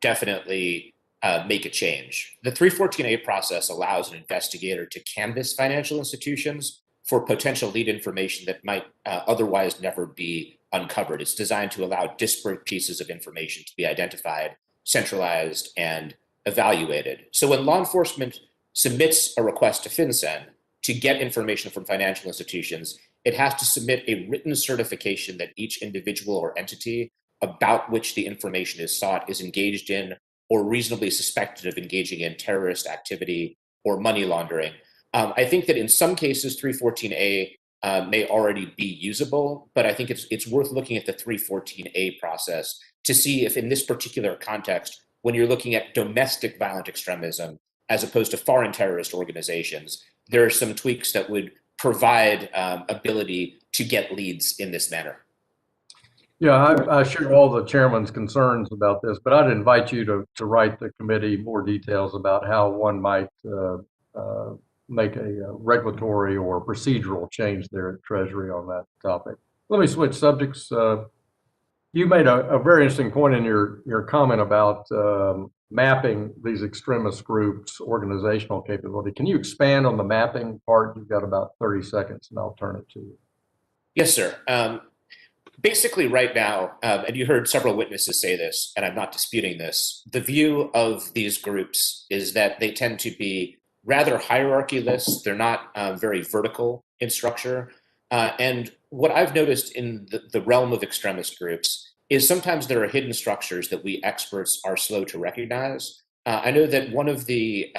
definitely make a change. The 314A process allows an investigator to canvass financial institutions for potential lead information that might otherwise never be uncovered. It's designed to allow disparate pieces of information to be identified, centralized, and evaluated. So when law enforcement submits a request to FinCEN to get information from financial institutions, it has to submit a written certification that each individual or entity about which the information is sought is engaged in or reasonably suspected of engaging in terrorist activity or money laundering. I think that in some cases, 314A may already be usable, but I think it's worth looking at the 314A process to see if in this particular context, when you're looking at domestic violent extremism, as opposed to foreign terrorist organizations, there are some tweaks that would provide ability to get leads in this manner. Yeah, I share all the chairman's concerns about this, but I'd invite you to write the committee more details about how one might make a regulatory or procedural change there at Treasury on that topic. Let me switch subjects. You made a very interesting point in your comment about mapping these extremist groups' organizational capability. Can you expand on the mapping part? You've got about 30 seconds, and I'll turn it to you. Yes, sir. Basically, right now, and you heard several witnesses say this, and I'm not disputing this, the view of these groups is that they tend to be rather hierarchy-less. They're not very vertical in structure. And what I've noticed in the realm of extremist groups is sometimes there are hidden structures that we experts are slow to recognize. I know that one of the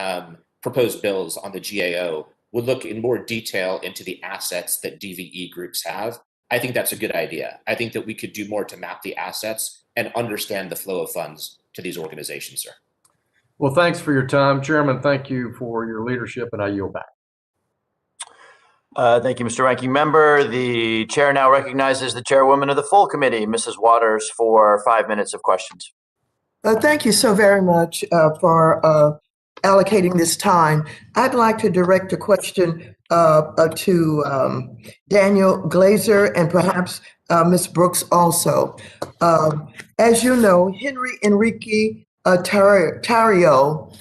proposed bills on the GAO would look in more detail into the assets that DVE groups have. I think that's a good idea. I think that we could do more to map the assets and understand the flow of funds to these organizations, sir. Well, thanks for your time, Chairman. Thank you for your leadership, and I yield back. Thank you, Mr. Ranking Member. The chair now recognizes the chairwoman of the full committee, Mrs. Waters, for 5 minutes of questions. Thank you so very much for allocating this time. I'd like to direct a question to Daniel Glazer and perhaps Ms. Brooks also. As you know, Henry Enrique Tarrio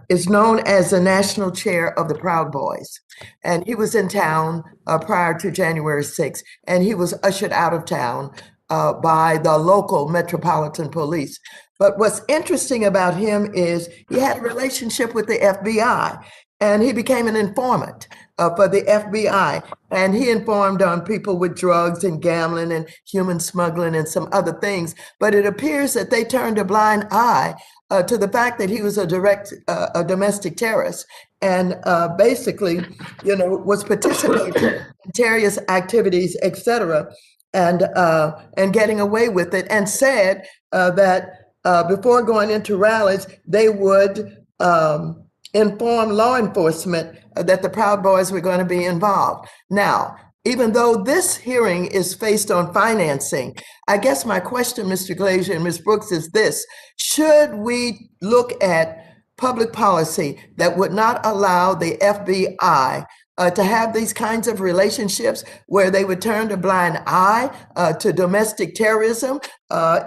is known as the national chair of the Proud Boys. And he was in town prior to January 6th, and he was ushered out of town by the local Metropolitan Police. But what's interesting about him is he had a relationship with the FBI. and he became an informant for the FBI. And he informed on people with drugs and gambling and human smuggling and some other things. But it appears that they turned a blind eye to the fact that he was a domestic terrorist and basically, was participating in terrorist activities, etc., and getting away with it, and said that before going into rallies, they would inform law enforcement that the Proud Boys were going to be involved. Now, even though this hearing is based on financing, I guess my question, Mr. Glazier and Ms. Brooks, is this: should we look at public policy that would not allow the FBI to have these kinds of relationships where they would turn a blind eye to domestic terrorism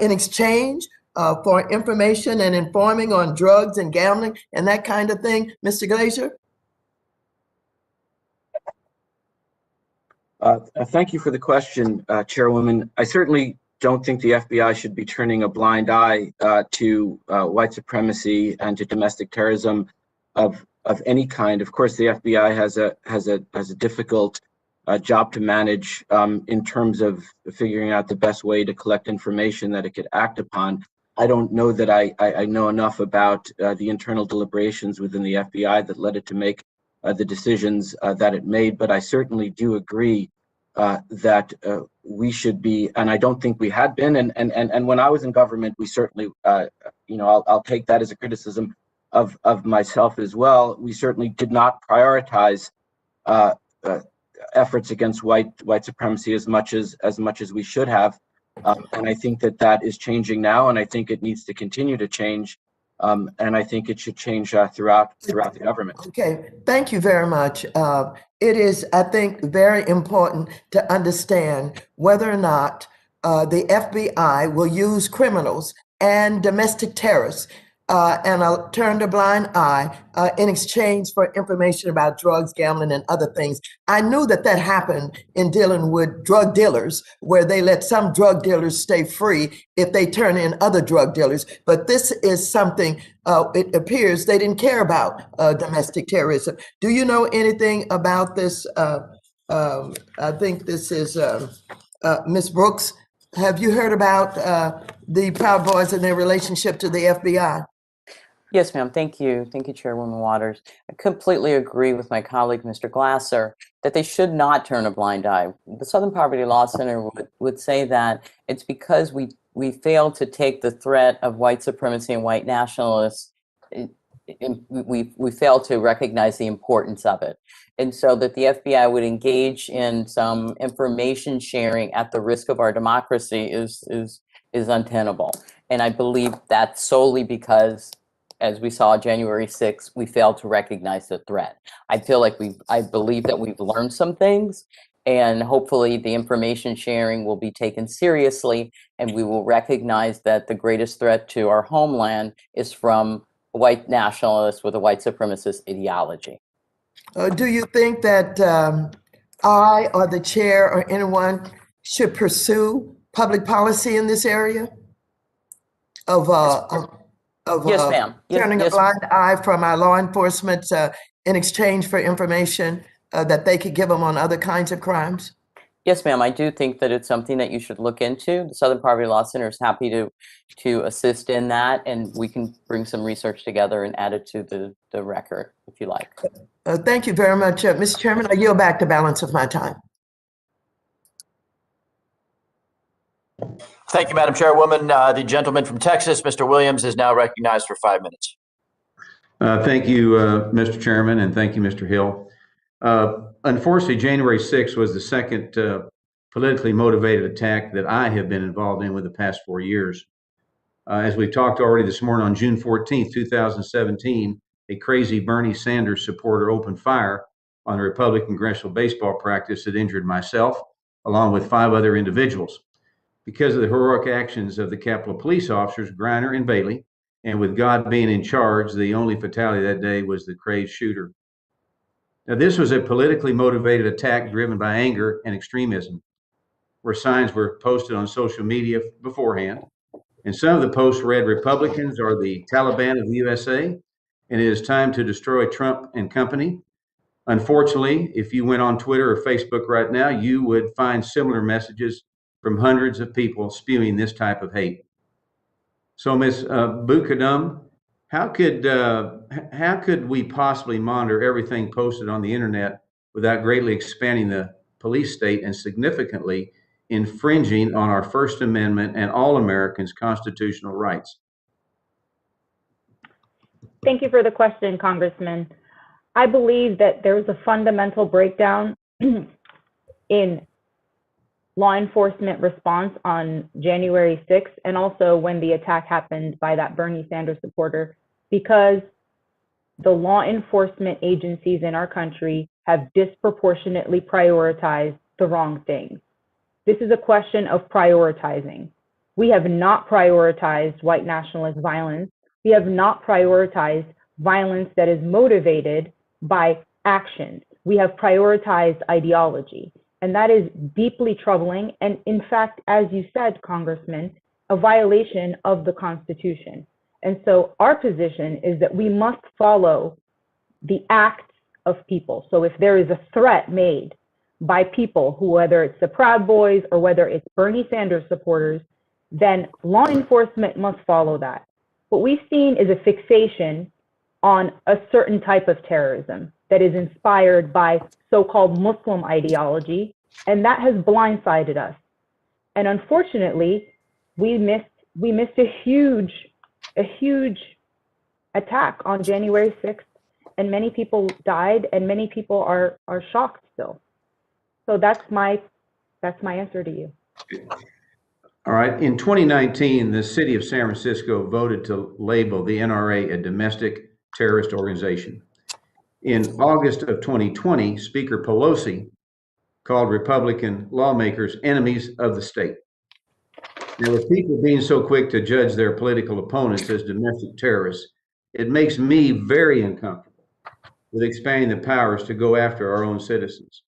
in exchange for information and informing on drugs and gambling and that kind of thing, Mr. Glazier? Thank you for the question, Chairwoman. I certainly don't think the FBI should be turning a blind eye to white supremacy and to domestic terrorism of any kind. Of course, the FBI has a difficult job to manage in terms of figuring out the best way to collect information that it could act upon. I don't know that I know enough about the internal deliberations within the FBI that led it to make the decisions that it made, but I certainly do agree that we should be, and I don't think we had been, and when I was in government, we certainly, I'll take that as a criticism of myself as well. We certainly did not prioritize efforts against white supremacy as much as we should have, and I think that is changing now, and I think it needs to continue to change. And I think it should change throughout the government. Okay, thank you very much. It is, I think, very important to understand whether or not the FBI will use criminals and domestic terrorists and turn a blind eye in exchange for information about drugs, gambling, and other things. I knew that happened in dealing with drug dealers, where they let some drug dealers stay free if they turn in other drug dealers. But this is something, it appears they didn't care about domestic terrorism. Do you know anything about this? I think this is Ms. Brooks. Have you heard about the Proud Boys and their relationship to the FBI? Yes, ma'am. Thank you. Thank you, Chairwoman Waters. I completely agree with my colleague, Mr. Glasser, that they should not turn a blind eye. The Southern Poverty Law Center would say that it's because we failed to take the threat of white supremacy and white nationalists, we failed to recognize the importance of it. And so that the FBI would engage in some information sharing at the risk of our democracy is untenable. And I believe that's solely because, as we saw January 6th, we failed to recognize the threat. I believe that we've learned some things, and hopefully the information sharing will be taken seriously, and we will recognize that the greatest threat to our homeland is from white nationalists with a white supremacist ideology. Do you think that I or the chair or anyone should pursue public policy in this area of yes, ma'am. Turning a blind eye from our law enforcement in exchange for information that they could give them on other kinds of crimes? Yes, ma'am. I do think that it's something that you should look into. The Southern Poverty Law Center is happy to assist in that, and we can bring some research together and add it to the record if you like. Thank you very much, Mr. Chairman. I yield back the balance of my time. Thank you, Madam Chairwoman. The gentleman from Texas, Mr. Williams, is now recognized for 5 minutes. Thank you, Mr. Chairman, and thank you, Mr. Hill. Unfortunately, January 6th was the second politically motivated attack that I have been involved in with the past 4 years. As we've talked already this morning, on June 14th, 2017, a crazy Bernie Sanders supporter opened fire on a Republican congressional baseball practice that injured myself, along with 5 other individuals. Because of the heroic actions of the Capitol police officers, Griner and Bailey, and with God being in charge, the only fatality that day was the crazed shooter. Now, this was a politically motivated attack driven by anger and extremism, where signs were posted on social media beforehand. And some of the posts read, "Republicans are the Taliban of the USA," and it is time to destroy Trump and company. Unfortunately, if you went on Twitter or Facebook right now, you would find similar messages from hundreds of people spewing this type of hate. So, Ms. Bukadum, how could we possibly monitor everything posted on the internet without greatly expanding the police state and significantly infringing on our First Amendment and all Americans' constitutional rights? Thank you for the question, Congressman. I believe that there was a fundamental breakdown in law enforcement response on January 6th, and also when the attack happened by that Bernie Sanders supporter, because the law enforcement agencies in our country have disproportionately prioritized the wrong things. This is a question of prioritizing. We have not prioritized white nationalist violence. We have not prioritized violence that is motivated by actions. We have prioritized ideology. And that is deeply troubling. And in fact, as you said, Congressman, a violation of the Constitution. And so our position is that we must follow the acts of people. So if there is a threat made by people who, whether it's the Proud Boys or whether it's Bernie Sanders supporters, then law enforcement must follow that. What we've seen is a fixation on a certain type of terrorism that is inspired by so-called Muslim ideology, and that has blindsided us. And unfortunately, we missed a huge attack on January 6th, and many people died, and many people are shocked still. So that's my answer to you. All right. In 2019, the city of San Francisco voted to label the NRA a domestic terrorist organization. In August of 2020, Speaker Pelosi called Republican lawmakers enemies of the state. Now, with people being so quick to judge their political opponents as domestic terrorists, it makes me very uncomfortable with expanding the powers to go after our own citizens.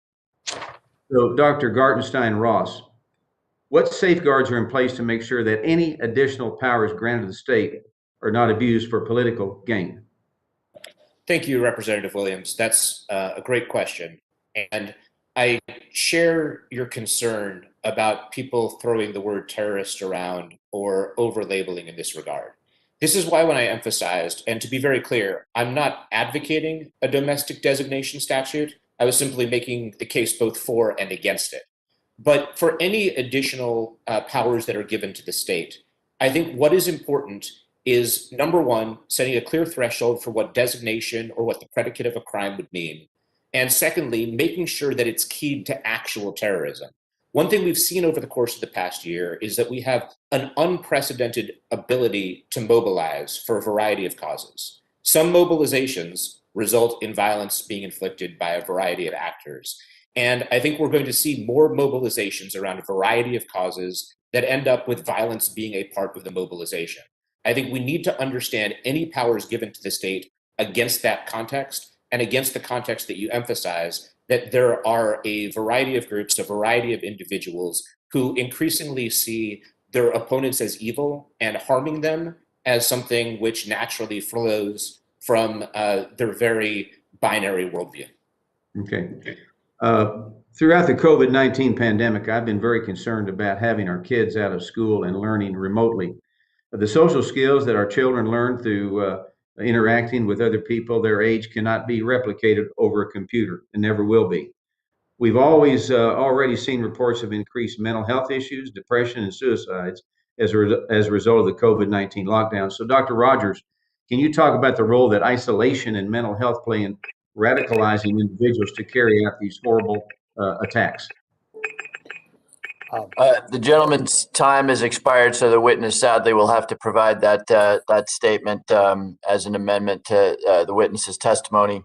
So, Dr. Gartenstein-Ross, what safeguards are in place to make sure that any additional powers granted to the state are not abused for political gain? Thank you, Representative Williams. That's a great question. And I share your concern about people throwing the word terrorist around or over-labeling in this regard. This is why when I emphasized, and to be very clear, I'm not advocating a domestic designation statute. I was simply making the case both for and against it. But for any additional powers that are given to the state, I think what is important is, number one, setting a clear threshold for what designation or what the predicate of a crime would mean. And secondly, making sure that it's keyed to actual terrorism. One thing we've seen over the course of the past year is that we have an unprecedented ability to mobilize for a variety of causes. Some mobilizations result in violence being inflicted by a variety of actors. And I think we're going to see more mobilizations around a variety of causes that end up with violence being a part of the mobilization. I think we need to understand any powers given to the state against that context and against the context that you emphasize, that there are a variety of groups, a variety of individuals who increasingly see their opponents as evil and harming them as something which naturally flows from their very binary worldview. Okay. Throughout the COVID-19 pandemic, I've been very concerned about having our kids out of school and learning remotely. The social skills that our children learn through interacting with other people their age cannot be replicated over a computer and never will be. We've always already seen reports of increased mental health issues, depression, and suicides as a result of the COVID-19 lockdown. So, Dr. Rogers, can you talk about the role that isolation and mental health play in radicalizing individuals to carry out these horrible attacks? The gentleman's time has expired, so the witness sadly will have to provide that statement as an amendment to the witness's testimony.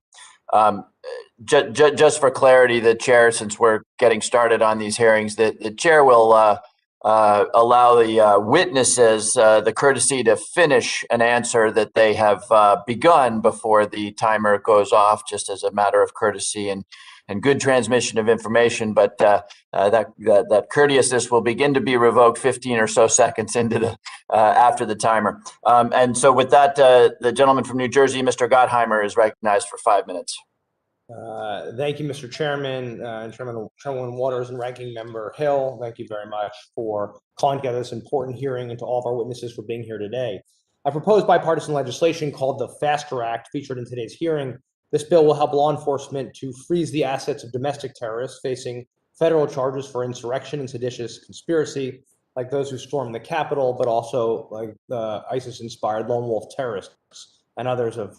Just for clarity, the chair, since we're getting started on these hearings, the chair will allow the witnesses the courtesy to finish an answer that they have begun before the timer goes off, just as a matter of courtesy and good transmission of information. But that courteousness will begin to be revoked 15 or so seconds into the after the timer. And so with that, the gentleman from New Jersey, Mr. Gottheimer, is recognized for 5 minutes. Thank you, Mr. Chairman, and Chairwoman Waters and Ranking Member Hill. Thank you very much for calling together this important hearing, and to all of our witnesses for being here today. I proposed bipartisan legislation called the FASTER Act, featured in today's hearing. This bill will help law enforcement to freeze the assets of domestic terrorists facing federal charges for insurrection and seditious conspiracy, like those who stormed the Capitol, but also like ISIS-inspired lone wolf terrorists and others of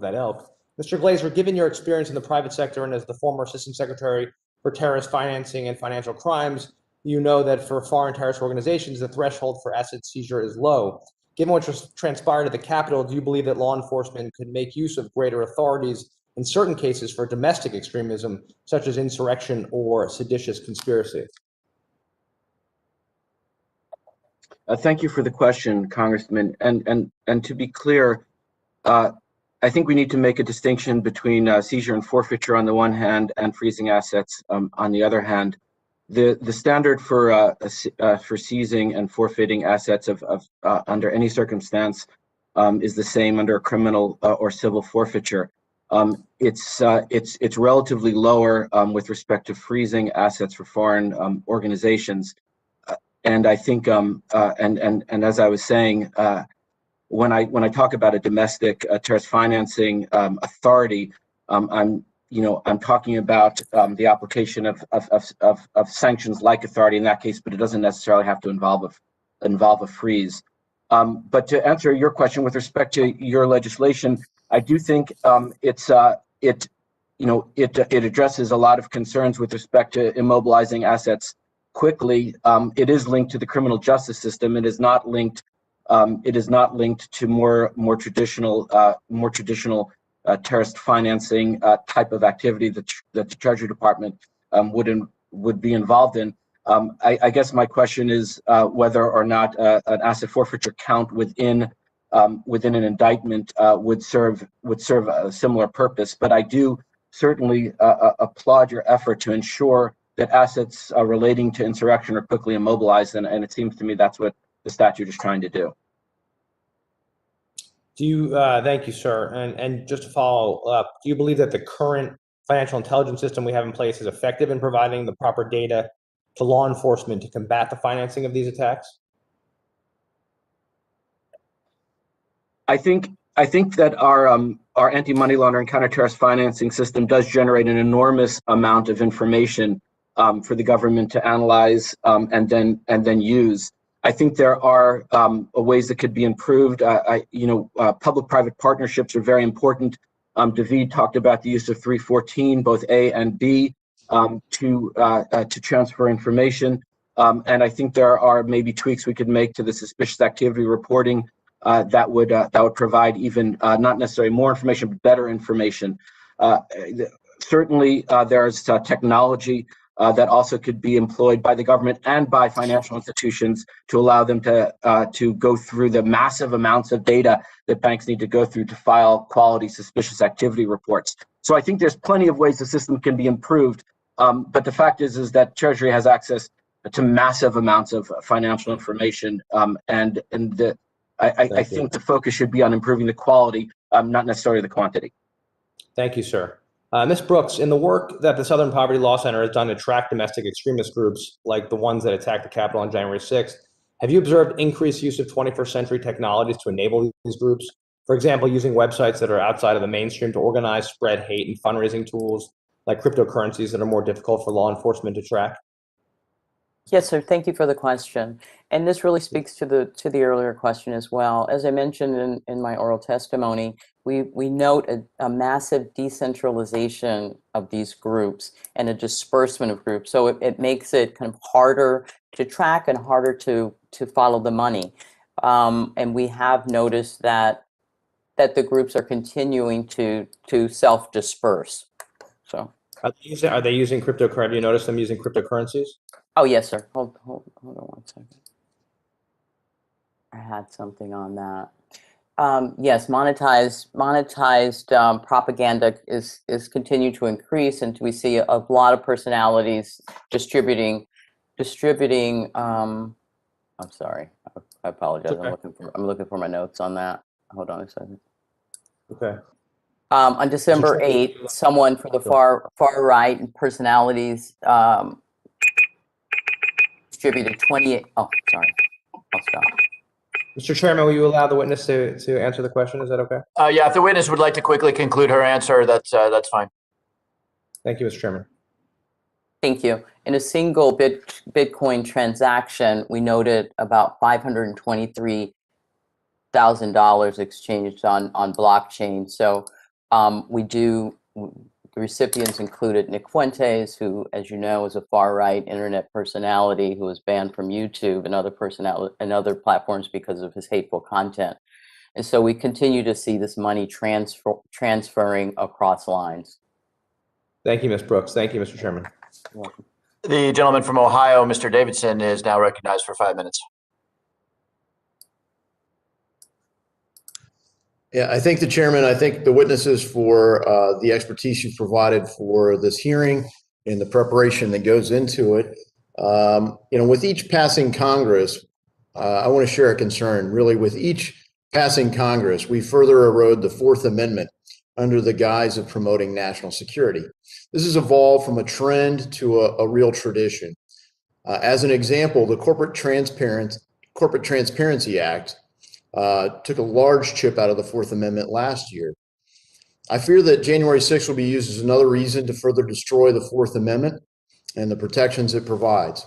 that ilk. Mr. Glazer, given your experience in the private sector and as the former Assistant Secretary for Terrorist Financing and Financial Crimes, you know that for foreign terrorist organizations, the threshold for asset seizure is low. Given what transpired at the Capitol, do you believe that law enforcement could make use of greater authorities in certain cases for domestic extremism, such as insurrection or seditious conspiracy? Thank you for the question, Congressman. And to be clear, I think we need to make a distinction between seizure and forfeiture on the one hand and freezing assets on the other hand. The standard for seizing and forfeiting assets under any circumstance is the same under a criminal or civil forfeiture. It's relatively lower with respect to freezing assets for foreign organizations, and I think and as I was saying. When I talk about a domestic terrorist financing authority, I'm talking about the application of sanctions like authority in that case, but it doesn't necessarily have to involve a freeze. But to answer your question with respect to your legislation, I do think it addresses a lot of concerns with respect to immobilizing assets quickly. It is linked to the criminal justice system. It is not linked to more traditional terrorist financing type of activity that the Treasury Department would be involved in. I guess my question is whether or not an asset forfeiture count within an indictment would serve a similar purpose. But I do certainly applaud your effort to ensure that assets relating to insurrection are quickly immobilized, and it seems to me that's what the statute is trying to do. Thank you, sir. And just to follow up, do you believe that the current financial intelligence system we have in place is effective in providing the proper data to law enforcement to combat the financing of these attacks? I think that our anti-money laundering counter-terrorist financing system does generate an enormous amount of information for the government to analyze and then use. I think there are ways that could be improved. Public-private partnerships are very important. David talked about the use of 314, both A and B, to transfer information. And I think there are maybe tweaks we could make to the suspicious activity reporting that would provide even not necessarily more information, but better information. Certainly, there's technology that also could be employed by the government and by financial institutions to allow them to go through the massive amounts of data that banks need to go through to file quality suspicious activity reports. So I think there's plenty of ways the system can be improved. But the fact is that Treasury has access to massive amounts of financial information, and I think the focus should be on improving the quality, not necessarily the quantity. Thank you, sir. Ms. Brooks, in the work that the Southern Poverty Law Center has done to track domestic extremist groups like the ones that attacked the Capitol on January 6th, have you observed increased use of 21st century technologies to enable these groups? For example, using websites that are outside of the mainstream to organize, spread hate, and fundraising tools like cryptocurrencies that are more difficult for law enforcement to track? Yes, sir. Thank you for the question. And this really speaks to the earlier question as well. As I mentioned in my oral testimony, we note a massive decentralization of these groups and a disbursement of groups. So it makes it kind of harder to track and harder to follow the money. And we have noticed that the groups are continuing to self-disperse. So Are they using cryptocurrency? Have you noticed them using cryptocurrencies? Oh, yes, sir. Hold on one second. I had something on that. Yes, monetized propaganda is continuing to increase, and we see a lot of personalities distributing. I'm sorry, I apologize. Okay. I'm looking for my notes on that. Hold on a second. Okay. On December 8th, someone for the far right personalities distributed 28. Oh, sorry. I'll stop. Mr. Chairman, will you allow the witness to answer the question? Is that okay? Yeah, if the witness would like to quickly conclude her answer, that's fine. Thank you, Mr. Chairman. Thank you. In a single Bitcoin transaction, we noted about $523,000 exchanged on blockchain. So the recipients included Nick Fuentes, who, as you know, is a far-right internet personality who was banned from YouTube and other platforms because of his hateful content. And so we continue to see this money transferring across lines. Thank you, Ms. Brooks. Thank you, Mr. Chairman. You're welcome. The gentleman from Ohio, Mr. Davidson, is now recognized for 5 minutes. Yeah, I thank the chairman. I thank the witnesses for the expertise you've provided for this hearing and the preparation that goes into it. With each passing Congress, I want to share a concern. Really, with each passing Congress, we further erode the Fourth Amendment under the guise of promoting national security. This has evolved from a trend to a real tradition. As an example, the Corporate Transparency Act took a large chip out of the Fourth Amendment last year. I fear that January 6th will be used as another reason to further destroy the Fourth Amendment and the protections it provides.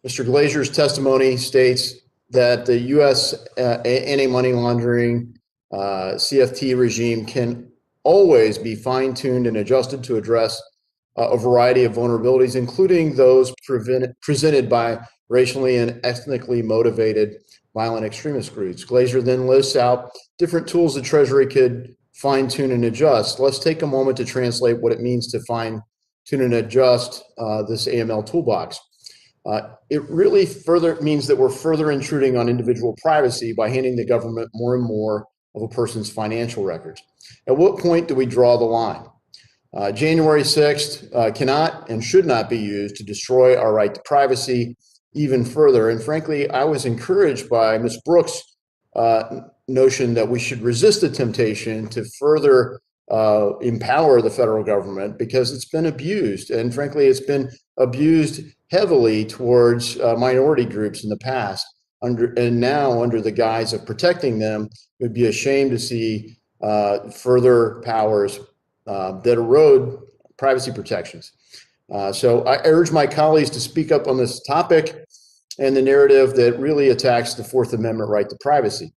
Mr. Glazier's testimony states that the U.S. anti-money laundering CFT regime can always be fine-tuned and adjusted to address a variety of vulnerabilities, including those presented by racially and ethnically motivated violent extremist groups. Glazier then lists out different tools the Treasury could fine-tune and adjust. Let's take a moment to translate what it means to fine-tune and adjust this AML toolbox. It really further means that we're further intruding on individual privacy by handing the government more and more of a person's financial records. At what point do we draw the line? January 6th cannot and should not be used to destroy our right to privacy even further. And frankly, I was encouraged by Ms. Brooks' notion that we should resist the temptation to further empower the federal government because it's been abused. And frankly, it's been abused heavily towards minority groups in the past. And now, under the guise of protecting them, it would be a shame to see further powers that erode privacy protections. So I urge my colleagues to speak up on this topic and the narrative that really attacks the Fourth Amendment right to privacy.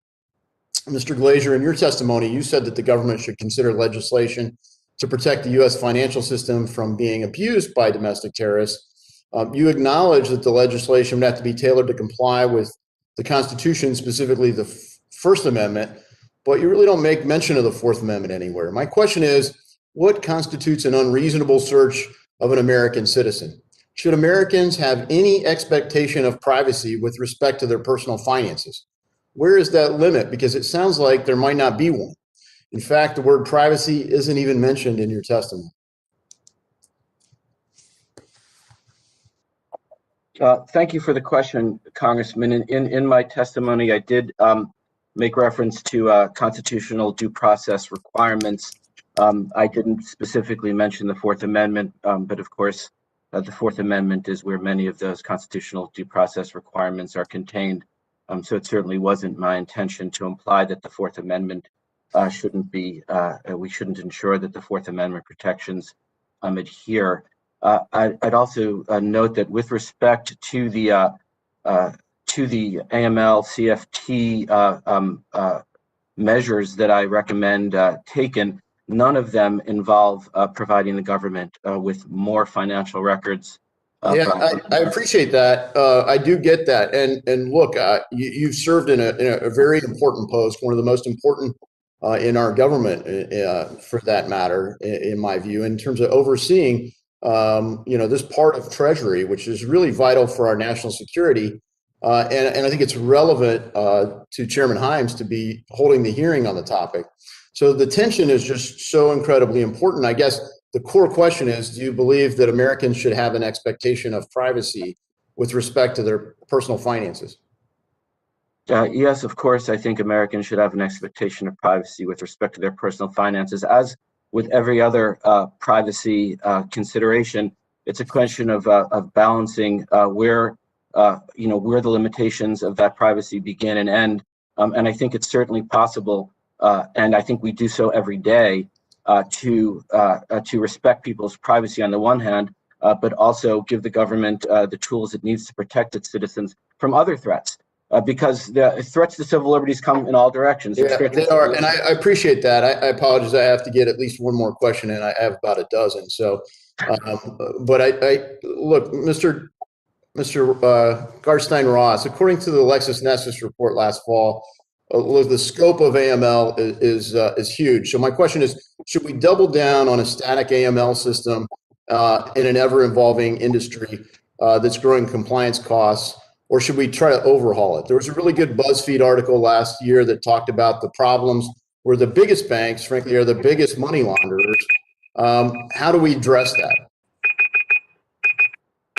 Mr. Glazier, in your testimony, you said that the government should consider legislation to protect the U.S. financial system from being abused by domestic terrorists. You acknowledge that the legislation would have to be tailored to comply with the Constitution, specifically the First Amendment, but you really don't make mention of the Fourth Amendment anywhere. My question is, what constitutes an unreasonable search of an American citizen? Should Americans have any expectation of privacy with respect to their personal finances? Where is that limit? Because it sounds like there might not be one. In fact, the word privacy isn't even mentioned in your testimony. Thank you for the question, Congressman. In my testimony, I did make reference to constitutional due process requirements. I didn't specifically mention the Fourth Amendment, but of course, the Fourth Amendment is where many of those constitutional due process requirements are contained. So it certainly wasn't my intention to imply that the Fourth Amendment shouldn't be, we shouldn't ensure that the Fourth Amendment protections adhere. I'd also note that with respect to the AML CFT measures that I recommend taken, none of them involve providing the government with more financial records. Yeah, I appreciate that. I do get that. And look, you've served in a very important post, one of the most important in our government, for that matter, in my view, in terms of overseeing this part of Treasury, which is really vital for our national security. And I think it's relevant to Chairman Himes to be holding the hearing on the topic. So the tension is just so incredibly important. I guess the core question is, do you believe that Americans should have an expectation of privacy with respect to their personal finances? Yes, of course, I think Americans should have an expectation of privacy with respect to their personal finances. As with every other privacy consideration, it's a question of balancing where the limitations of that privacy begin and end. And I think it's certainly possible, and I think we do so every day, to respect people's privacy on the one hand, but also give the government the tools it needs to protect its citizens from other threats. Because the threats to civil liberties come in all directions. Yeah, they are, and I appreciate that. I apologize. I have to get at least one more question, and I have about a dozen. So, but I look, Mr. Garstein Ross, according to the LexisNexis report last fall, the scope of AML is huge. So my question is, should we double down on a static AML system in an ever-evolving industry that's growing compliance costs? Or should we try to overhaul it? There was a really good BuzzFeed article last year that talked about the problems where the biggest banks, frankly, are the biggest money launderers. How do we address that?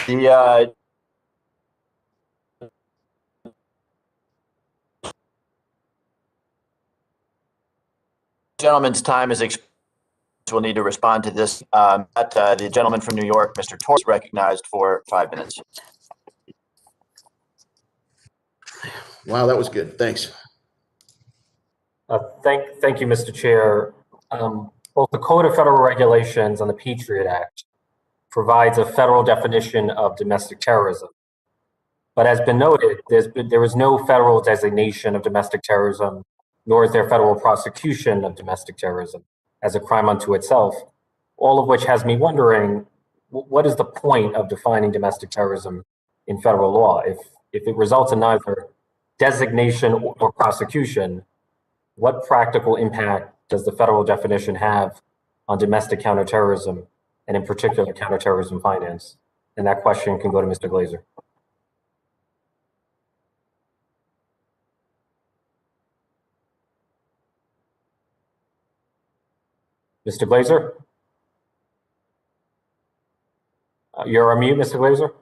The gentleman's time is expired. We'll need to respond to this. The gentleman from New York, Mr. Torres, recognized for 5 minutes. Wow, that was good. Thanks. Thank you, Mr. Chair. Both the Code of Federal Regulations and the Patriot Act provides a federal definition of domestic terrorism. But as been noted, there is no federal designation of domestic terrorism, nor is there federal prosecution of domestic terrorism as a crime unto itself, all of which has me wondering, what is the point of defining domestic terrorism in federal law? If it results in neither designation or prosecution, what practical impact does the federal definition have on domestic counterterrorism, and in particular counterterrorism finance? And that question can go to Mr. Glazer. Mr. Glazer? You're on mute, Mr. Glazer?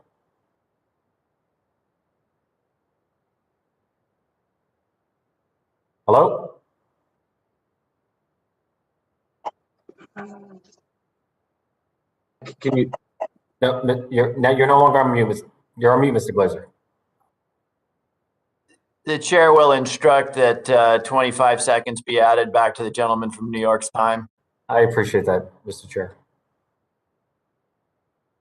Hello? Can you? No, you're no longer on mute. You're on mute, Mr. Glazer. The chair will instruct that 25 seconds be added back to the gentleman from New York's time. I appreciate that, Mr. Chair.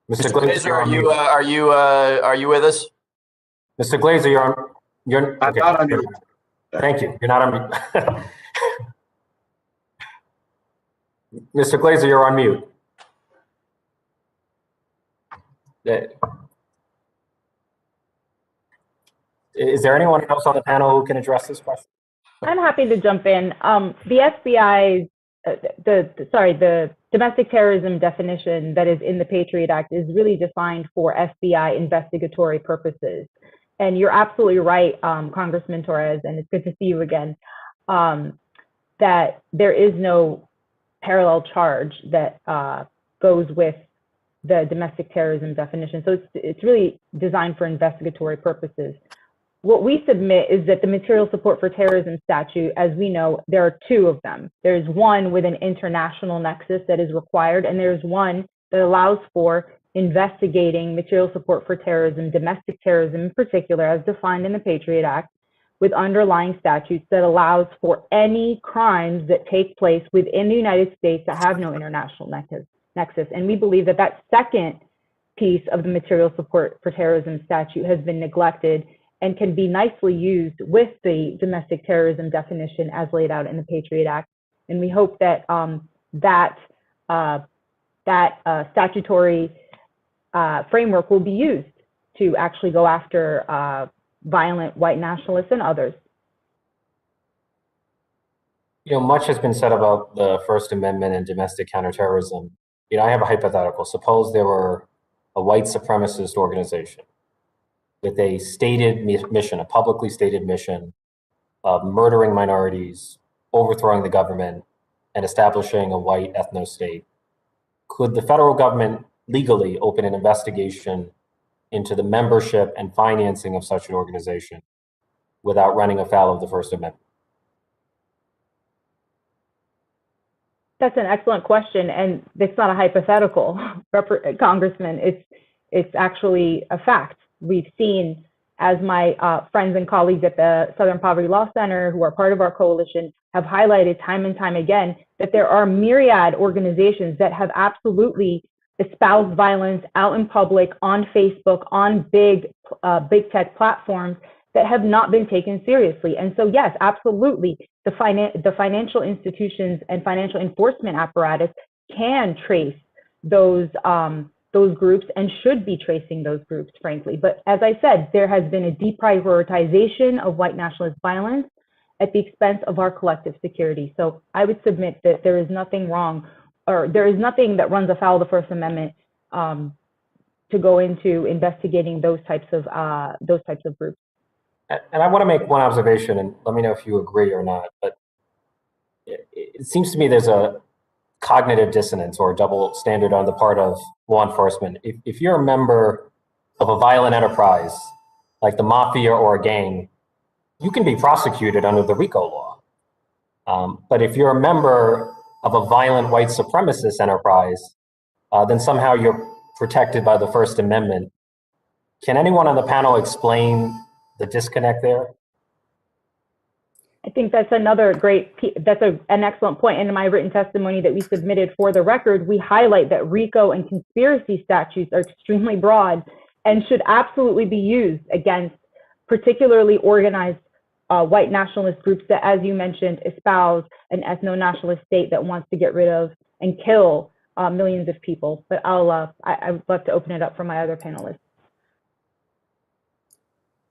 Mr. Glazer, are you with us? Mr. Glazer, you're I'm okay. not on mute. Thank you. You're not on mute. Mr. Glazer, you're on mute. Is there anyone else on the panel who can address this question? I'm happy to jump in. The FBI's, the domestic terrorism definition that is in the Patriot Act is really defined for FBI investigatory purposes. And you're absolutely right, Congressman Torres, and it's good to see you again, that there is no parallel charge that goes with the domestic terrorism definition. So it's really designed for investigatory purposes. What we submit is that the material support for terrorism statute, as we know, there are two of them. There's one with an international nexus that is required, and there's one that allows for investigating material support for terrorism, domestic terrorism in particular, as defined in the Patriot Act, with underlying statutes that allows for any crimes that take place within the United States that have no international nexus. And we believe that that second piece of the material support for terrorism statute has been neglected and can be nicely used with the domestic terrorism definition as laid out in the Patriot Act. And we hope that that statutory framework will be used to actually go after violent white nationalists and others. Much has been said about the First Amendment and domestic counterterrorism. I have a hypothetical. Suppose there were a white supremacist organization with a stated mission, a publicly stated mission of murdering minorities, overthrowing the government, and establishing a white ethno-state. Could the federal government legally open an investigation into the membership and financing of such an organization without running afoul of the First Amendment? That's an excellent question, and it's not a hypothetical, Congressman. It's actually a fact. We've seen, as my friends and colleagues at the Southern Poverty Law Center, who are part of our coalition, have highlighted time and time again, that there are myriad organizations that have absolutely espoused violence out in public, on Facebook, on big tech platforms, that have not been taken seriously. And so, yes, absolutely, the financial institutions and financial enforcement apparatus can trace those groups and should be tracing those groups, frankly. But as I said, there has been a deprioritization of white nationalist violence at the expense of our collective security. So I would submit that there is nothing wrong, or there is nothing that runs afoul of the First Amendment to go into investigating those types of groups. And I want to make one observation, and let me know if you agree or not, but it seems to me there's a cognitive dissonance or a double standard on the part of law enforcement. If you're a member of a violent enterprise, like the mafia or a gang, you can be prosecuted under the RICO law. But if you're a member of a violent white supremacist enterprise, then somehow you're protected by the First Amendment. Can anyone on the panel explain the disconnect there? I think that's another an excellent point. And in my written testimony that we submitted for the record, we highlight that RICO and conspiracy statutes are extremely broad and should absolutely be used against particularly organized white nationalist groups that, as you mentioned, espouse an ethno-nationalist state that wants to get rid of and kill millions of people. But I would love to open it up for my other panelists.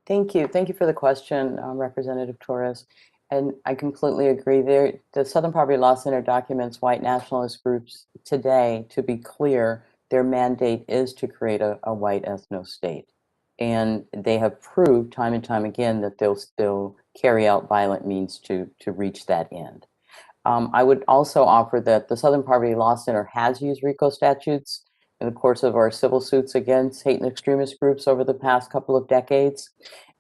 Thank you. Thank you for the question, Representative Torres. And I completely agree. The Southern Poverty Law Center documents white nationalist groups today. To be clear, their mandate is to create a white ethno-state. And they have proved time and time again that they'll still carry out violent means to reach that end. I would also offer that the Southern Poverty Law Center has used RICO statutes in the course of our civil suits against hate and extremist groups over the past couple of decades.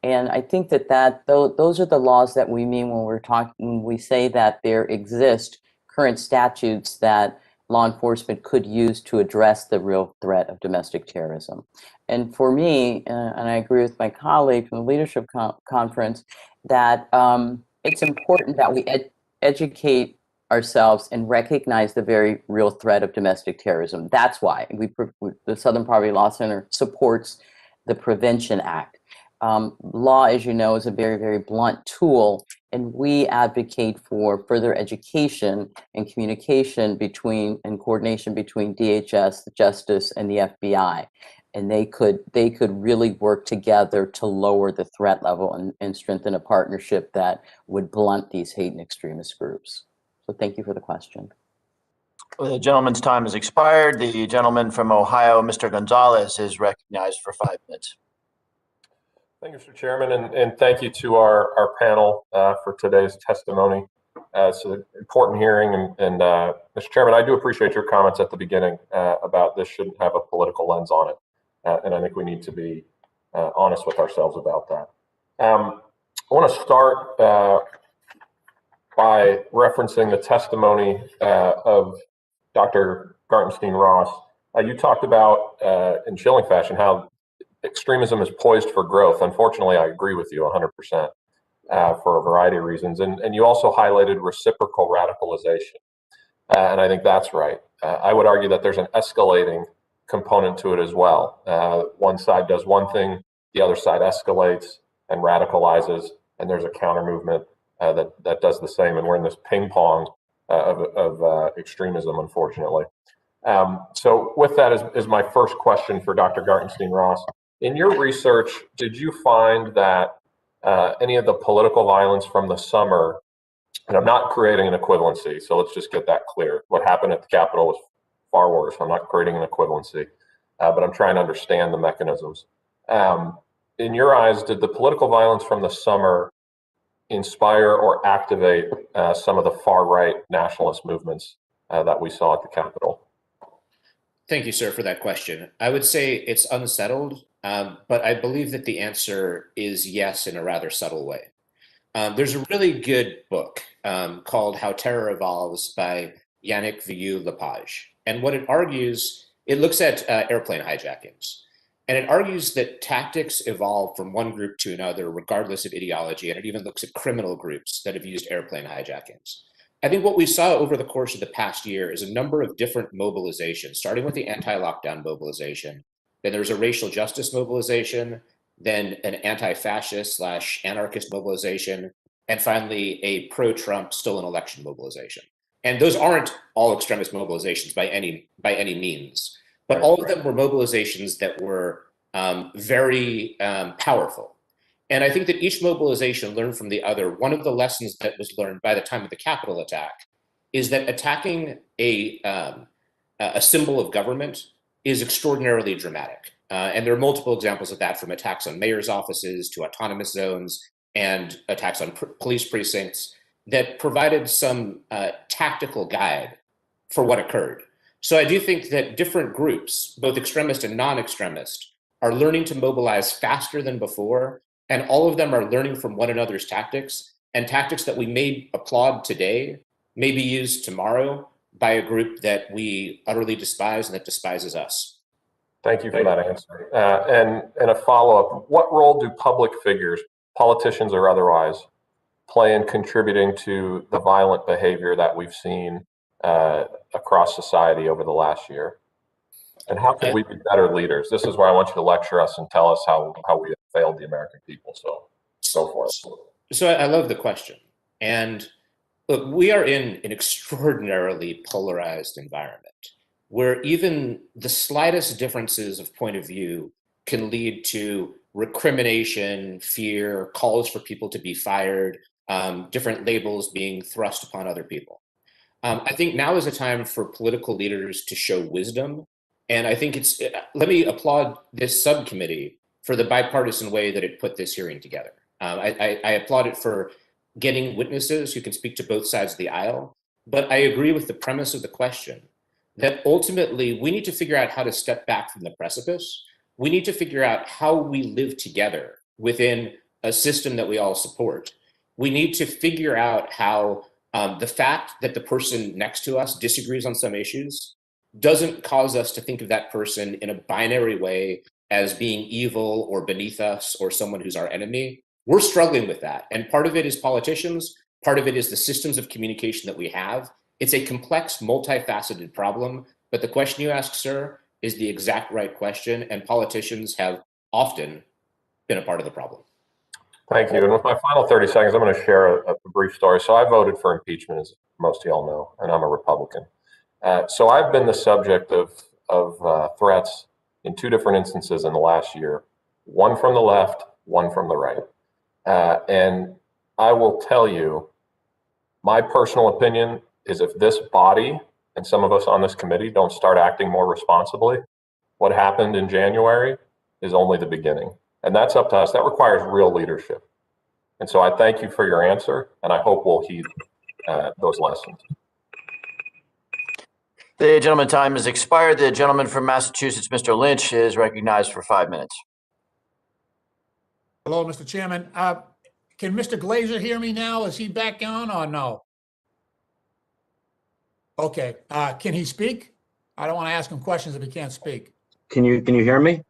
And I think that those are the laws that we mean when we say that there exist current statutes that law enforcement could use to address the real threat of domestic terrorism. And for me, and I agree with my colleague from the Leadership Conference, that it's important that we educate ourselves and recognize the very real threat of domestic terrorism. That's why the Southern Poverty Law Center supports the Prevention Act. Law, as you know, is a very, very blunt tool, and we advocate for further education and communication and coordination between DHS, the Justice, and the FBI. And they could really work together to lower the threat level and strengthen a partnership that would blunt these hate and extremist groups. So thank you for the question. Well, the gentleman's time has expired. The gentleman from Ohio, Mr. Gonzalez, is recognized for 5 minutes. Thank you, Mr. Chairman, and thank you to our panel for today's testimony. It's an important hearing, and Mr. Chairman, I do appreciate your comments at the beginning about this shouldn't have a political lens on it, and I think we need to be honest with ourselves about that. I want to start by referencing the testimony of Dr. Gartenstein-Ross. You talked about, in chilling fashion, how extremism is poised for growth. Unfortunately, I agree with you 100% for a variety of reasons. And you also highlighted reciprocal radicalization. And I think that's right. I would argue that there's an escalating component to it as well. One side does one thing, the other side escalates and radicalizes, and there's a counter movement that does the same. And we're in this ping pong of extremism, unfortunately. So with that is my first question for Dr. Gartenstein-Ross. In your research, did you find that any of the political violence from the summer, and I'm not creating an equivalency, so let's just get that clear. What happened at the Capitol was far worse. I'm not creating an equivalency, but I'm trying to understand the mechanisms. In your eyes, did the political violence from the summer inspire or activate some of the far-right nationalist movements that we saw at the Capitol? Thank you, sir, for that question. I would say it's unsettled, but I believe that the answer is yes in a rather subtle way. There's a really good book called How Terror Evolves by Yannick Vieux-Lepage. And what it argues, it looks at airplane hijackings. And it argues that tactics evolve from one group to another, regardless of ideology. And it even looks at criminal groups that have used airplane hijackings. I think what we saw over the course of the past year is a number of different mobilizations, starting with the anti-lockdown mobilization. Then there was a racial justice mobilization, then an anti-fascist / anarchist mobilization, and finally a pro-Trump stolen election mobilization. And those aren't all extremist mobilizations by any means, but all of them were mobilizations that were very powerful. And I think that each mobilization learned from the other. One of the lessons that was learned by the time of the Capitol attack is that attacking a symbol of government is extraordinarily dramatic. And there are multiple examples of that, from attacks on mayor's offices to autonomous zones and attacks on police precincts, that provided some tactical guide for what occurred. So I do think that different groups, both extremist and non-extremist, are learning to mobilize faster than before, and all of them are learning from one another's tactics, and tactics that we may applaud today may be used tomorrow by a group that we utterly despise and that despises us. Thank you for that answer. And a follow-up, what role do public figures, politicians or otherwise, play in contributing to the violent behavior that we've seen across society over the last year? And how can we be better leaders? This is where I want you to lecture us and tell us how we have failed the American people. So go for it. So I love the question. And look, we are in an extraordinarily polarized environment where even the slightest differences of point of view can lead to recrimination, fear, calls for people to be fired, different labels being thrust upon other people. I think now is a time for political leaders to show wisdom. And I think let me applaud this subcommittee for the bipartisan way that it put this hearing together. I applaud it for getting witnesses who can speak to both sides of the aisle. But I agree with the premise of the question that ultimately we need to figure out how to step back from the precipice. We need to figure out how we live together within a system that we all support. We need to figure out how the fact that the person next to us disagrees on some issues doesn't cause us to think of that person in a binary way as being evil or beneath us or someone who's our enemy. We're struggling with that. And part of it is politicians. Part of it is the systems of communication that we have. It's a complex, multifaceted problem. But the question you ask, sir, is the exact right question. And politicians have often been a part of the problem. Thank you. And with my final 30 seconds, I'm going to share a brief story. So I voted for impeachment, as most of y'all know, and I'm a Republican. So I've been the subject of threats in two different instances in the last year, one from the left, one from the right. And I will tell you, my personal opinion is if this body and some of us on this committee don't start acting more responsibly, what happened in January is only the beginning. And that's up to us. That requires real leadership. And so I thank you for your answer, and I hope we'll heed those lessons. The gentleman's time has expired. The gentleman from Massachusetts, Mr. Lynch, is recognized for 5 minutes. Hello, Mr. Chairman. Can Mr. Glazer hear me now? Is he back on or no? Okay. Can he speak? I don't want to ask him questions if he can't speak. Can you hear me?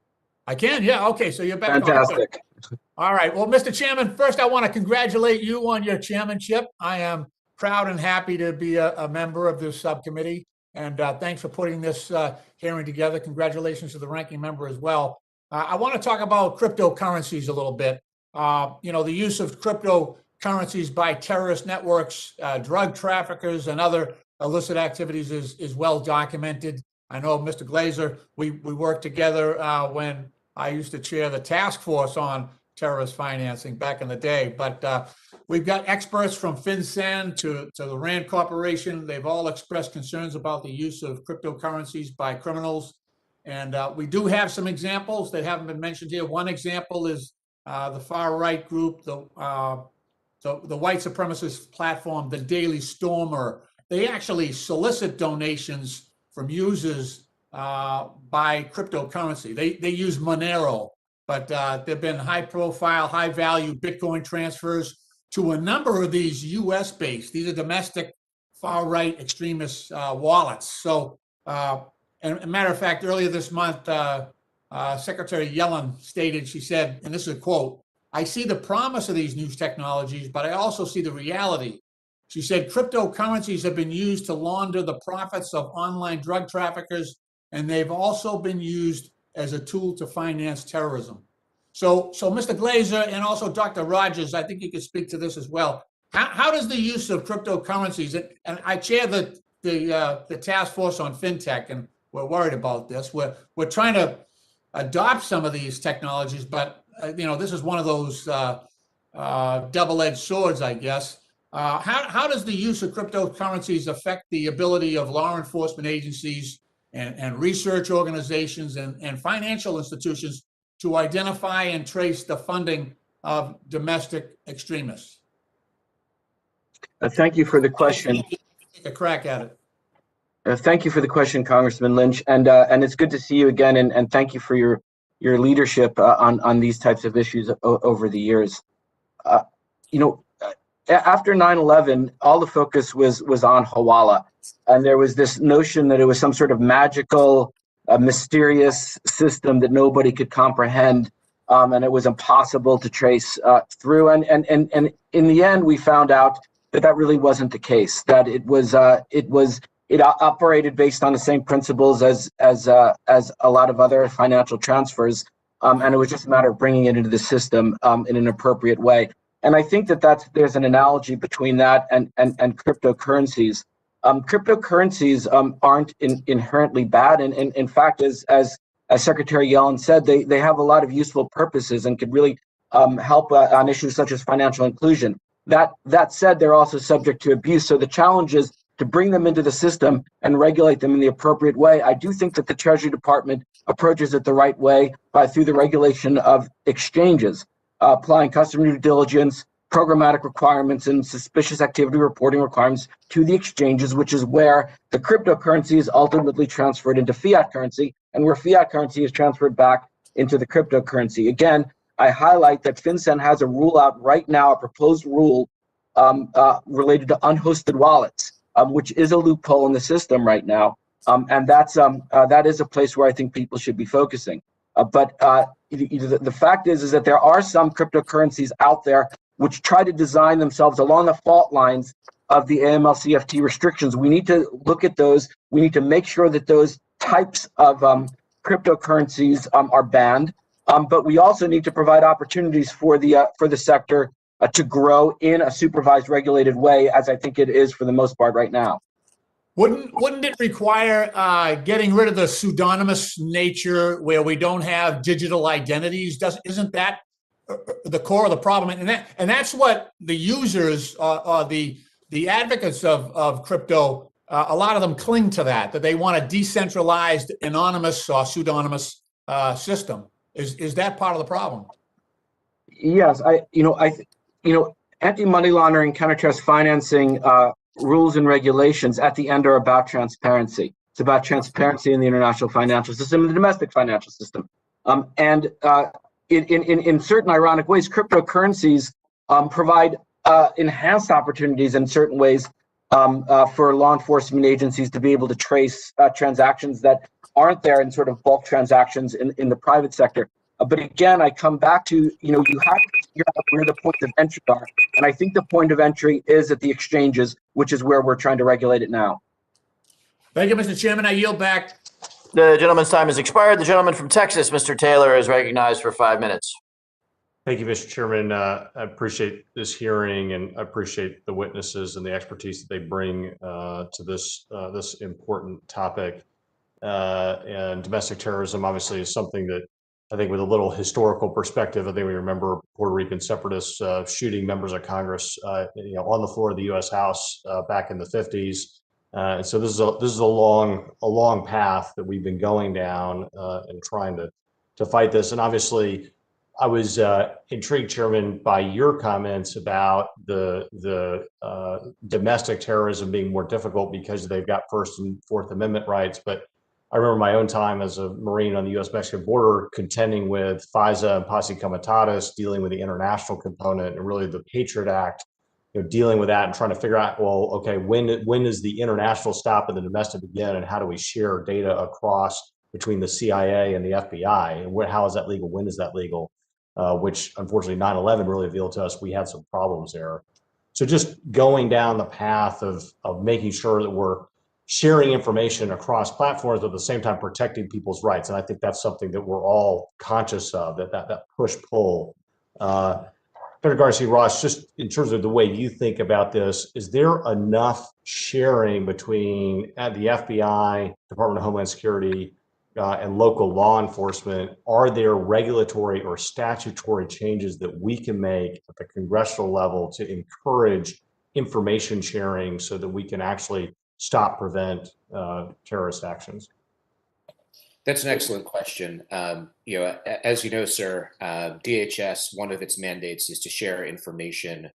I can, yeah. Okay, so you're back Fantastic. on. All right. Well, Mr. Chairman, first I want to congratulate you on your chairmanship. I am proud and happy to be a member of this subcommittee. And thanks for putting this hearing together. Congratulations to the ranking member as well. I want to talk about cryptocurrencies a little bit. You know, the use of cryptocurrencies by terrorist networks, drug traffickers, and other illicit activities is well documented. I know, Mr. Glazer, we worked together when I used to chair the task force on terrorist financing back in the day. But we've got experts from FinCEN to the RAND Corporation. They've all expressed concerns about the use of cryptocurrencies by criminals. And we do have some examples that haven't been mentioned here. One example is the far right group, the white supremacist platform, the Daily Stormer. They actually solicit donations from users by cryptocurrency. They use Monero, but there've been high-profile, high-value Bitcoin transfers to a number of these U.S.-based. These are domestic far-right extremist wallets. So, and a matter of fact, earlier this month, Secretary Yellen stated, she said, and this is a quote, "I see the promise of these new technologies, but I also see the reality." She said, "Cryptocurrencies have been used to launder the profits of online drug traffickers, and they've also been used as a tool to finance terrorism." So Mr. Glazer and also Dr. Rogers, I think you could speak to this as well. How does the use of cryptocurrencies, and I chair the task force on fintech, and we're worried about this. We're trying to adopt some of these technologies, but this is one of those double-edged swords, I guess. How does the use of cryptocurrencies affect the ability of law enforcement agencies and research organizations and financial institutions to identify and trace the funding of domestic extremists? Thank you for the question. Take a crack at it. Thank you for the question, Congressman Lynch, and it's good to see you again, and thank you for your leadership on these types of issues over the years. After 9/11, all the focus was on Hawala, and there was this notion that it was some sort of magical, mysterious system that nobody could comprehend, and it was impossible to trace through. And in the end, we found out that really wasn't the case. That it operated based on the same principles as a lot of other financial transfers, and it was just a matter of bringing it into the system in an appropriate way. And I think there's an analogy between that and cryptocurrencies. Cryptocurrencies aren't inherently bad, and in fact, as Secretary Yellen said, they have a lot of useful purposes and could really help on issues such as financial inclusion. That said, they're also subject to abuse. So the challenge is to bring them into the system and regulate them in the appropriate way. I do think that the Treasury Department approaches it the right way through the regulation of exchanges, applying customer due diligence, programmatic requirements, and suspicious activity reporting requirements to the exchanges, which is where the cryptocurrency is ultimately transferred into fiat currency, and where fiat currency is transferred back into the cryptocurrency. Again, I highlight that FinCEN has a rule out right now, a proposed rule related to unhosted wallets, which is a loophole in the system right now, and that is a place where I think people should be focusing. But the fact is that there are some cryptocurrencies out there which try to design themselves along the fault lines of the AML-CFT restrictions. We need to look at those. We need to make sure that those types of cryptocurrencies are banned. But we also need to provide opportunities for the sector to grow in a supervised, regulated way, as I think it is for the most part right now. Wouldn't it require getting rid of the pseudonymous nature where we don't have digital identities? Isn't that the core of the problem? And that's what the users or the advocates of crypto, a lot of them cling to that they want a decentralized, anonymous or pseudonymous system. Is that part of the problem? Yes, anti-money laundering, counter-terrorist financing rules and regulations at the end are about transparency. It's about transparency in the international financial system and the domestic financial system. And in certain ironic ways, cryptocurrencies provide enhanced opportunities in certain ways for law enforcement agencies to be able to trace transactions that aren't there in sort of bulk transactions in the private sector. But again, I come back to, you have to figure out where the points of entry are. And I think the point of entry is at the exchanges, which is where we're trying to regulate it now. Thank you, Mr. Chairman. I yield back. The gentleman's time has expired. The gentleman from Texas, Mr. Taylor, is recognized for 5 minutes. Thank you, Mr. Chairman. I appreciate this hearing, and I appreciate the witnesses and the expertise that they bring to this important topic. And domestic terrorism obviously is something that I think with a little historical perspective, I think we remember Puerto Rican separatists shooting members of Congress, on the floor of the U.S. House back in the 50s. And so this is a long path that we've been going down and trying to fight this. And obviously, I was intrigued, Chairman, by your comments about the domestic terrorism being more difficult because they've got First and Fourth Amendment rights. But I remember my own time as a Marine on the U.S.-Mexican border contending with FISA and Posse Comitatus, dealing with the international component and really the Patriot Act, dealing with that and trying to figure out, well, okay, when does the international stop and the domestic begin, and how do we share data across between the CIA and the FBI, and how is that legal? When is that legal? Which unfortunately 9/11 really revealed to us we had some problems there. So just going down the path of making sure that we're sharing information across platforms, but at the same time protecting people's rights. And I think that's something that we're all conscious of, that push-pull. Dr. Garcia-Ross, just in terms of the way you think about this, is there enough sharing between the FBI, Department of Homeland Security, and local law enforcement? Are there regulatory or statutory changes that we can make at the congressional level to encourage information sharing so that we can actually prevent terrorist actions? That's an excellent question. As you know, sir, DHS, one of its mandates is to share information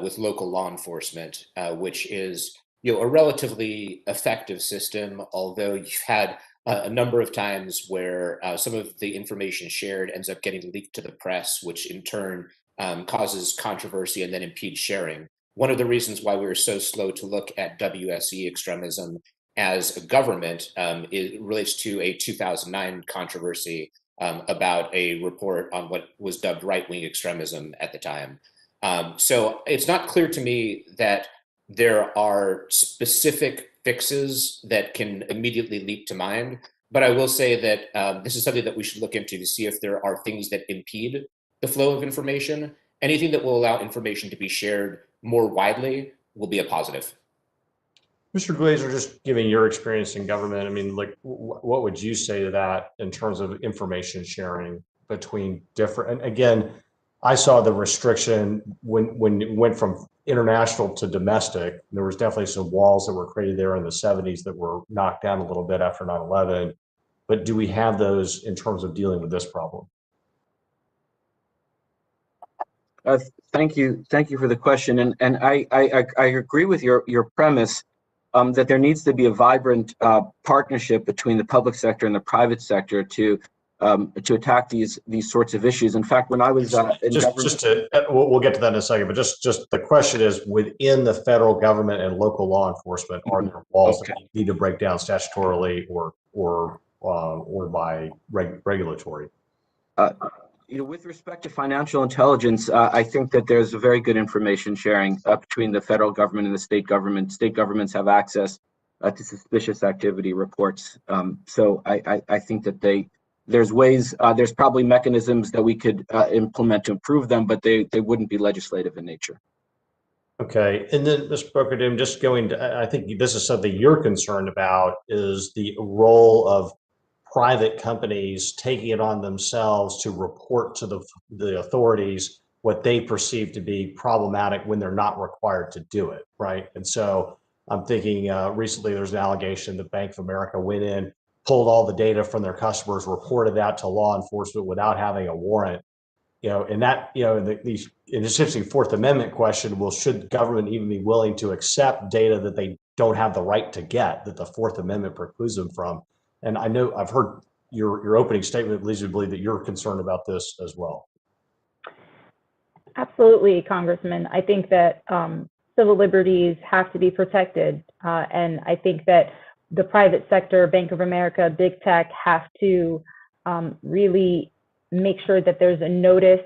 with local law enforcement, which is a relatively effective system, although you've had a number of times where some of the information shared ends up getting leaked to the press, which in turn causes controversy and then impedes sharing. One of the reasons why we're so slow to look at WSE extremism as a government it relates to a 2009 controversy about a report on what was dubbed right-wing extremism at the time. So it's not clear to me that there are specific fixes that can immediately leap to mind, but I will say that this is something that we should look into to see if there are things that impede the flow of information. Anything that will allow information to be shared more widely will be a positive. Mr. Glazer, just given your experience in government, I mean, what would you say to that in terms of information sharing between different, and again, I saw the restriction when it went from international to domestic. There was definitely some walls that were created there in the 70s that were knocked down a little bit after 9/11. But do we have those in terms of dealing with this problem? Thank you for the question, and I agree with your premise that there needs to be a vibrant partnership between the public sector and the private sector to attack these sorts of issues. In fact, when I was in government, we'll get to that in a second, but just the question is, within the federal government and local law enforcement, are there walls that we need to break down statutorily or by regulatory? With respect to financial intelligence, I think that there's a very good information sharing between the federal government and the state government. State governments have access to suspicious activity reports. So I think that there's ways, there's probably mechanisms that we could implement to improve them, but they wouldn't be legislative in nature. Okay, and then Mr. Bokerdum, just going to, I think this is something you're concerned about, is the role of private companies taking it on themselves to report to the authorities what they perceive to be problematic when they're not required to do it, right? And so I'm thinking recently there's an allegation that Bank of America went in, pulled all the data from their customers, reported that to law enforcement without having a warrant. And that, the essentially Fourth Amendment question, well, should government even be willing to accept data that they don't have the right to get, that the Fourth Amendment precludes them from? And I know I've heard your opening statement leads me to believe that you're concerned about this as well. Absolutely, Congressman. I think that civil liberties have to be protected. And I think that the private sector, Bank of America, big tech have to really make sure that there's a notice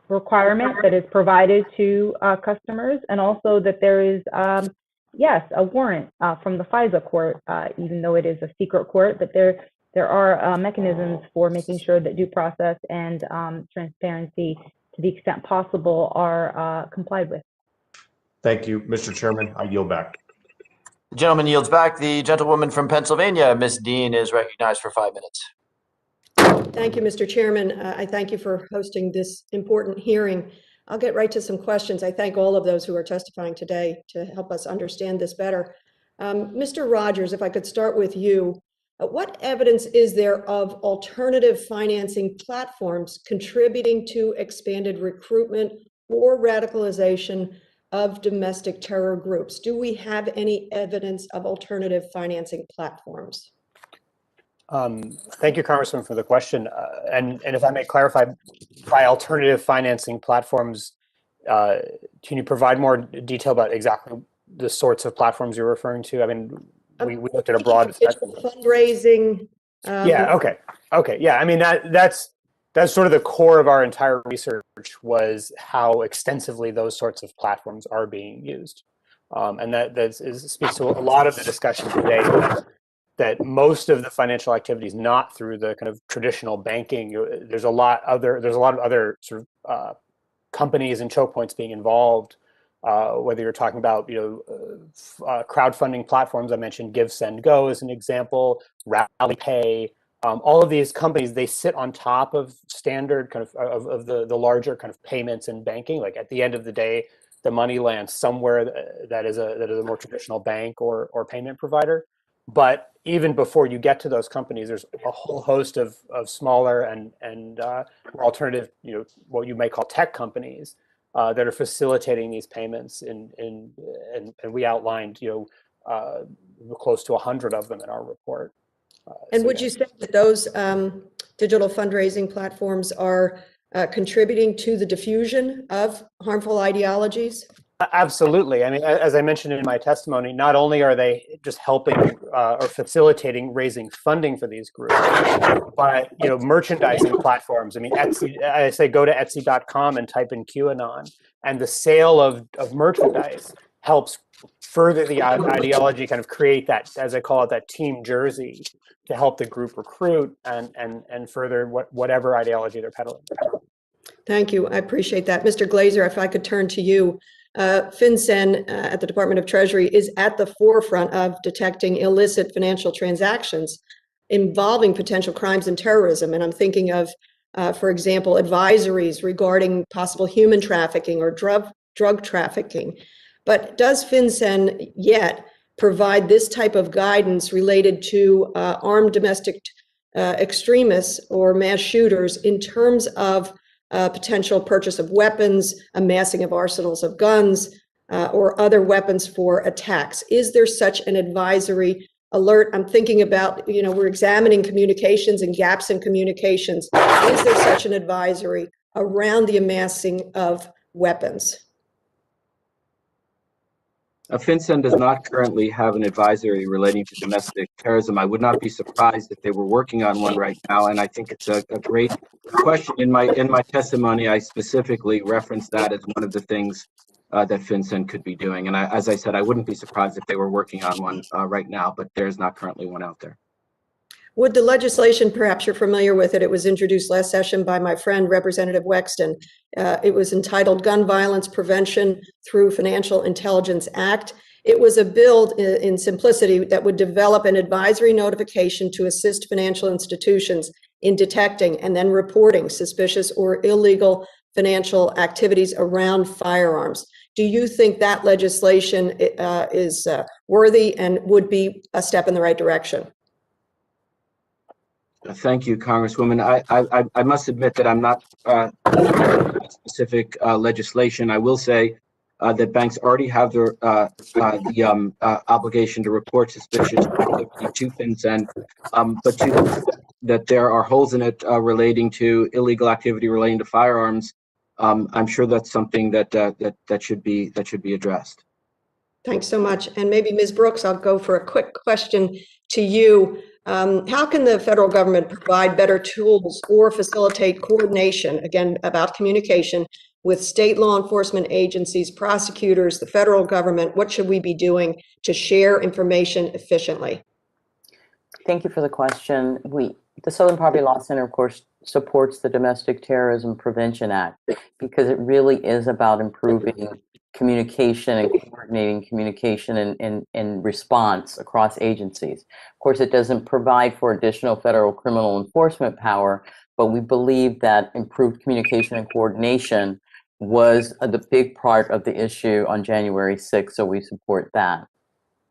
requirement that is provided to customers, and also that there is yes, a warrant from the FISA court, even though it is a secret court, but there are mechanisms for making sure that due process and transparency, to the extent possible, are complied with. Thank you, Mr. Chairman. I yield back. The gentleman yields back. The gentlewoman from Pennsylvania, Ms. Dean, is recognized for 5 minutes. Thank you, Mr. Chairman. I thank you for hosting this important hearing. I'll get right to some questions. I thank all of those who are testifying today to help us understand this better. Mr. Rogers, if I could start with you, what evidence is there of alternative financing platforms contributing to expanded recruitment or radicalization of domestic terror groups? Do we have any evidence of alternative financing platforms? Thank you, Congressman, for the question. And if I may clarify, by alternative financing platforms, can you provide more detail about exactly the sorts of platforms you're referring to? I mean, we looked at a broad spectrum. Fundraising. Yeah. Okay. Yeah. I mean, that's sort of the core of our entire research, was how extensively those sorts of platforms are being used, and that speaks to a lot of the discussion today. That most of the financial activity is not through the kind of traditional banking. There's a lot of other sort of companies and choke points being involved. Whether you're talking about crowdfunding platforms, I mentioned Give, Send, Go as an example, Rally Pay. All of these companies, they sit on top of standard kind of the larger kind of payments and banking. Like at the end of the day, the money lands somewhere that is a more traditional bank or payment provider. But even before you get to those companies, there's a whole host of smaller and more alternative, what you may call tech companies that are facilitating these payments. And we outlined, close to 100 of them in our report. And would you say that those digital fundraising platforms are contributing to the diffusion of harmful ideologies? Absolutely. I mean, as I mentioned in my testimony, not only are they just helping or facilitating raising funding for these groups, but merchandising platforms. I mean, Etsy. I say go to Etsy.com and type in QAnon, and the sale of merchandise helps further the ideology. Kind of create that, as I call it, that team jersey to help the group recruit and further whatever ideology they're peddling. Thank you. I appreciate that, Mr. Glazer. If I could turn to you. FinCEN at the Department of Treasury is at the forefront of detecting illicit financial transactions involving potential crimes and terrorism. And I'm thinking of, for example, advisories regarding possible human trafficking or drug trafficking. But does FinCEN yet provide this type of guidance related to armed domestic extremists or mass shooters in terms of potential purchase of weapons, amassing of arsenals of guns, or other weapons for attacks? Is there such an advisory alert? I'm thinking about, we're examining communications and gaps in communications. Is there such an advisory around the amassing of weapons? FinCEN does not currently have an advisory relating to domestic terrorism. I would not be surprised if they were working on one right now, and I think it's a great question. In my testimony, I specifically referenced that as one of the things that FinCEN could be doing. And as I said, I wouldn't be surprised if they were working on one right now, but there's not currently one out there. Would the legislation, perhaps you're familiar with it, it was introduced last session by my friend, Representative Wexton. It was entitled Gun Violence Prevention Through Financial Intelligence Act. It was a bill in simplicity that would develop an advisory notification to assist financial institutions in detecting and then reporting suspicious or illegal financial activities around firearms. Do you think that legislation is worthy and would be a step in the right direction? Thank you, Congresswoman. I must admit that I'm not specific legislation. I will say that banks already have the obligation to report suspicious activity to FinCEN, but that there are holes in it relating to illegal activity relating to firearms. I'm sure that's something that should be addressed. Thanks so much. And maybe Ms. Brooks, I'll go for a quick question to you. How can the federal government provide better tools or facilitate coordination, again, about communication with state law enforcement agencies, prosecutors, the federal government? What should we be doing to share information efficiently? Thank you for the question. The Southern Poverty Law Center, of course, supports the Domestic Terrorism Prevention Act because it really is about improving communication and coordinating communication and response across agencies. Of course, it doesn't provide for additional federal criminal enforcement power, but we believe that improved communication and coordination was the big part of the issue on January 6th, so we support that.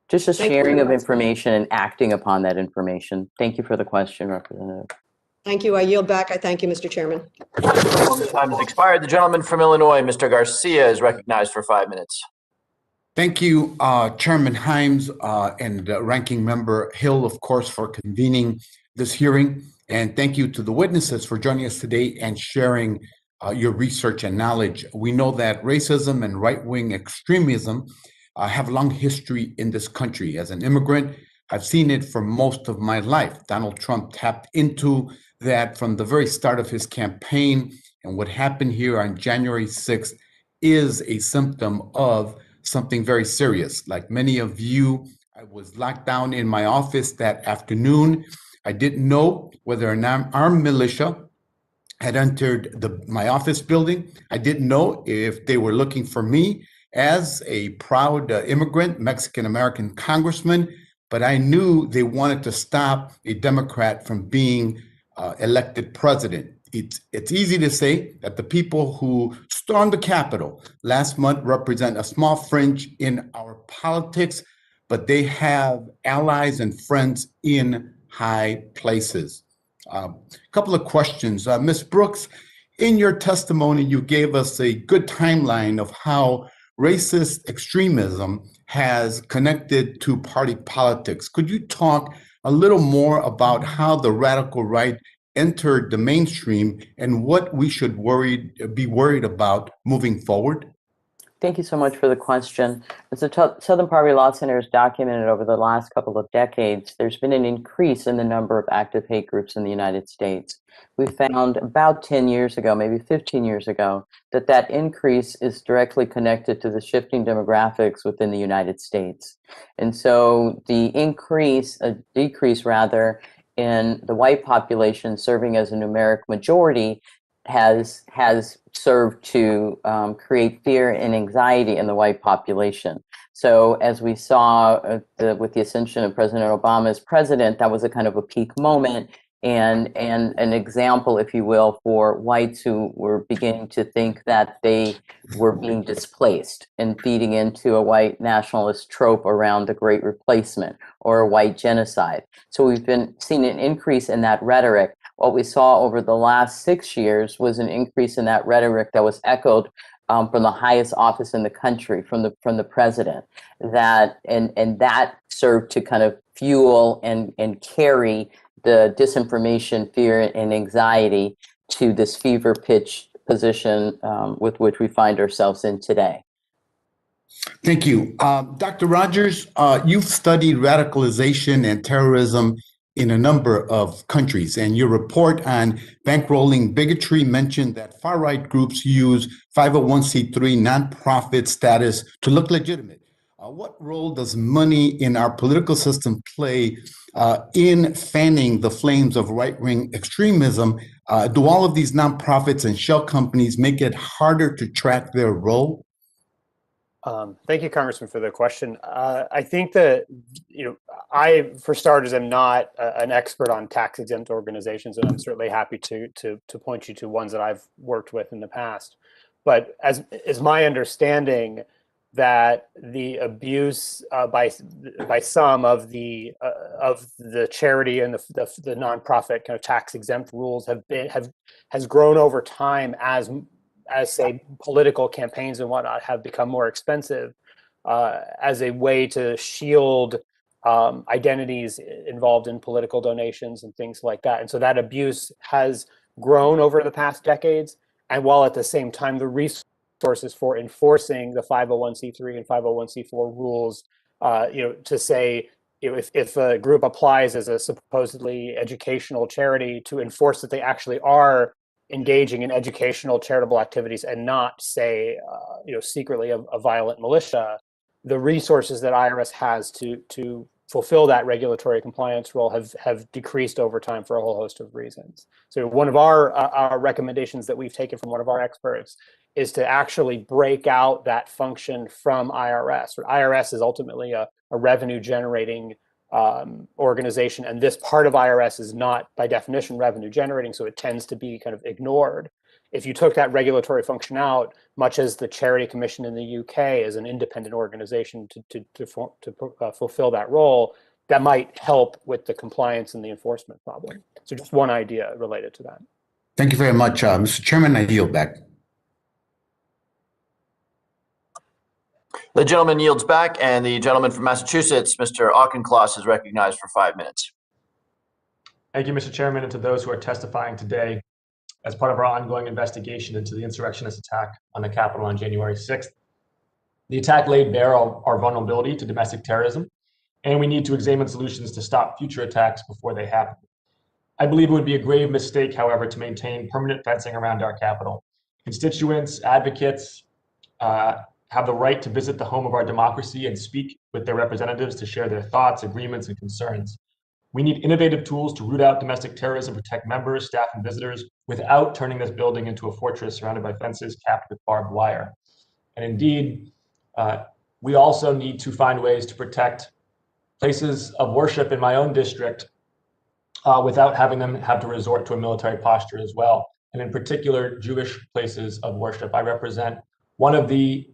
Just a sharing of information and acting upon that information. Thank you for the question, Representative. Thank you. I yield back. I thank you, Mr. Chairman. Gentleman's time has expired. The gentleman from Illinois, Mr. Garcia, is recognized for 5 minutes. Thank you, Chairman Himes and Ranking Member Hill, of course, for convening this hearing. And thank you to the witnesses for joining us today and sharing your research and knowledge. We know that racism and right-wing extremism have a long history in this country. As an immigrant, I've seen it for most of my life. Donald Trump tapped into that from the very start of his campaign. And what happened here on January 6th is a symptom of something very serious. Like many of you, I was locked down in my office that afternoon. I didn't know whether an armed militia had entered my office building. I didn't know if they were looking for me as a proud immigrant, Mexican-American congressman, but I knew they wanted to stop a Democrat from being elected president. It's easy to say that the people who stormed the Capitol last month represent a small fringe in our politics, but they have allies and friends in high places. A couple of questions. Ms. Brooks, in your testimony, you gave us a good timeline of how racist extremism has connected to party politics. Could you talk a little more about how the radical right entered the mainstream and what we should be worried about moving forward? Thank you so much for the question. As the Southern Poverty Law Center has documented over the last couple of decades, there's been an increase in the number of active hate groups in the United States. We found about 10 years ago, maybe 15 years ago, that increase is directly connected to the shifting demographics within the United States. And so the decrease rather, in the white population serving as a numeric majority has served to create fear and anxiety in the white population. So as we saw with the ascension of President Obama as president, that was a kind of a peak moment and an example, if you will, for whites who were beginning to think that they were being displaced and feeding into a white nationalist trope around the Great Replacement or a white genocide. So we've seen an increase in that rhetoric. What we saw over the last 6 years was an increase in that rhetoric that was echoed from the highest office in the country, from the president. That served to kind of fuel and carry the disinformation, fear, and anxiety to this fever pitch position with which we find ourselves in today. Thank you. Dr. Rogers, you've studied radicalization and terrorism in a number of countries, and your report on bankrolling bigotry mentioned that far-right groups use 501c3 nonprofit status to look legitimate. What role does money in our political system play in fanning the flames of right-wing extremism? Do all of these nonprofits and shell companies make it harder to track their role? Thank you, Congressman, for the question. I think that, I, for starters, am not an expert on tax-exempt organizations, and I'm certainly happy to point you to ones that I've worked with in the past. But as is my understanding, that the abuse by some of the charity and the nonprofit kind of tax-exempt rules has grown over time as say political campaigns and whatnot have become more expensive as a way to shield identities involved in political donations and things like that. And so that abuse has grown over the past decades. And while at the same time, the resources for enforcing the 501c3 and 501c4 rules, to say, if a group applies as a supposedly educational charity, to enforce that they actually are engaging in educational charitable activities and not, say, secretly a violent militia, the resources that IRS has to fulfill that regulatory compliance role have decreased over time for a whole host of reasons. So one of our recommendations that we've taken from one of our experts is to actually break out that function from IRS. IRS is ultimately a revenue generating organization, and this part of IRS is not by definition revenue generating, so it tends to be kind of ignored. If you took that regulatory function out, much as the Charity Commission in the UK is an independent organization to fulfill that role, that might help with the compliance and the enforcement problem. So just one idea related to that. Thank you very much, Mr. Chairman. I yield back. The gentleman yields back, and the gentleman from Massachusetts, Mr. Auchincloss, is recognized for 5 minutes. Thank you, Mr. Chairman, and to those who are testifying today as part of our ongoing investigation into the insurrectionist attack on the Capitol on January 6th. The attack laid bare our vulnerability to domestic terrorism, and we need to examine solutions to stop future attacks before they happen. I believe it would be a grave mistake, however, to maintain permanent fencing around our Capitol. Constituents, advocates, have the right to visit the home of our democracy and speak with their representatives to share their thoughts, agreements, and concerns. We need innovative tools to root out domestic terrorism, protect members, staff, and visitors without turning this building into a fortress surrounded by fences capped with barbed wire. And indeed, we also need to find ways to protect places of worship in my own district without having them have to resort to a military posture as well. And in particular, Jewish places of worship. I represent one of the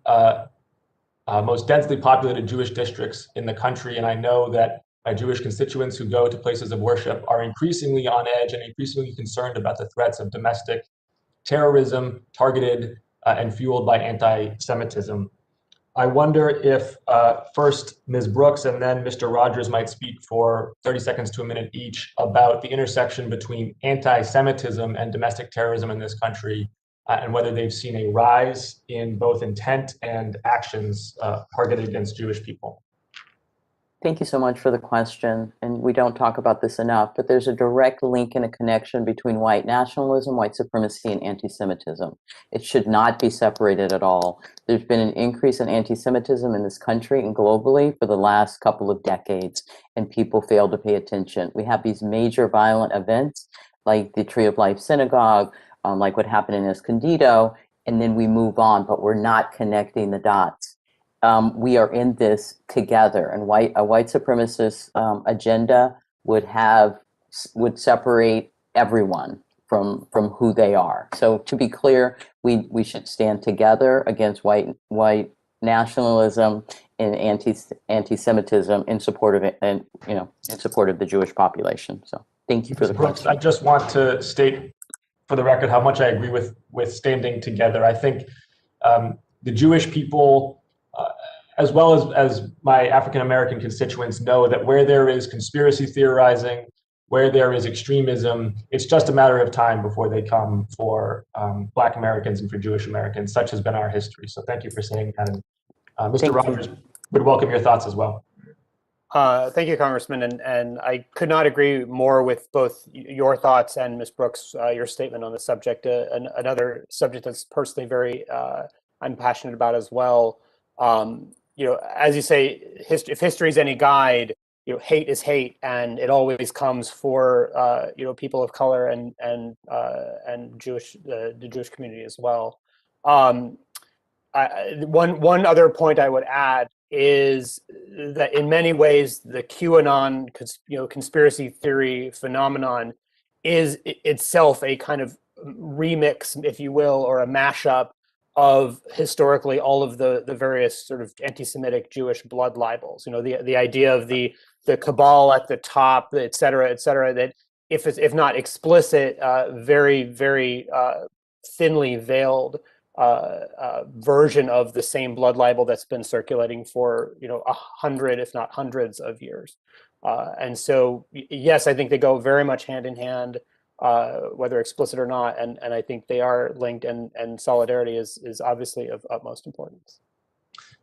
most densely populated Jewish districts in the country, and I know that my Jewish constituents who go to places of worship are increasingly on edge and increasingly concerned about the threats of domestic terrorism targeted and fueled by anti-Semitism. I wonder if first Ms. Brooks and then Mr. Rogers might speak for 30 seconds to a minute each about the intersection between anti-Semitism and domestic terrorism in this country, and whether they've seen a rise in both intent and actions targeted against Jewish people. Thank you so much for the question. And we don't talk about this enough, but there's a direct link and a connection between white nationalism, white supremacy, and anti-Semitism. It should not be separated at all. There's been an increase in anti-Semitism in this country and globally for the last couple of decades, and people fail to pay attention. We have these major violent events like the Tree of Life Synagogue, like what happened in Escondido, and then we move on, but we're not connecting the dots. We are in this together, and a white supremacist agenda would separate everyone from who they are. So to be clear, we should stand together against white nationalism and anti-Semitism in support of it, and in support of the Jewish population. So thank you for the question. I just want to state for the record how much I agree with standing together. I think the Jewish people, as well as my African-American constituents, know that where there is conspiracy theorizing, where there is extremism, it's just a matter of time before they come for Black Americans and for Jewish Americans. Such has been our history. So thank you for saying that. And Mr. Rogers would welcome your thoughts as well. Thank you, Congressman. And I could not agree more with both your thoughts and Ms. Brooks, your statement on the subject. Another subject that's personally very, I'm passionate about as well. As you say, if history is any guide, hate is hate, and it always comes for people of color and the Jewish community as well. One other point I would add is that in many ways the QAnon conspiracy theory phenomenon is itself a kind of remix, if you will, or a mashup of historically all of the various sort of anti-Semitic Jewish blood libels. The idea of the cabal at the top, et cetera, that if not explicit, very, very thinly veiled version of the same blood libel that's been circulating for 100, if not hundreds of years. And so, yes, I think they go very much hand in hand, whether explicit or not, and I think they are linked, and solidarity is obviously of utmost importance.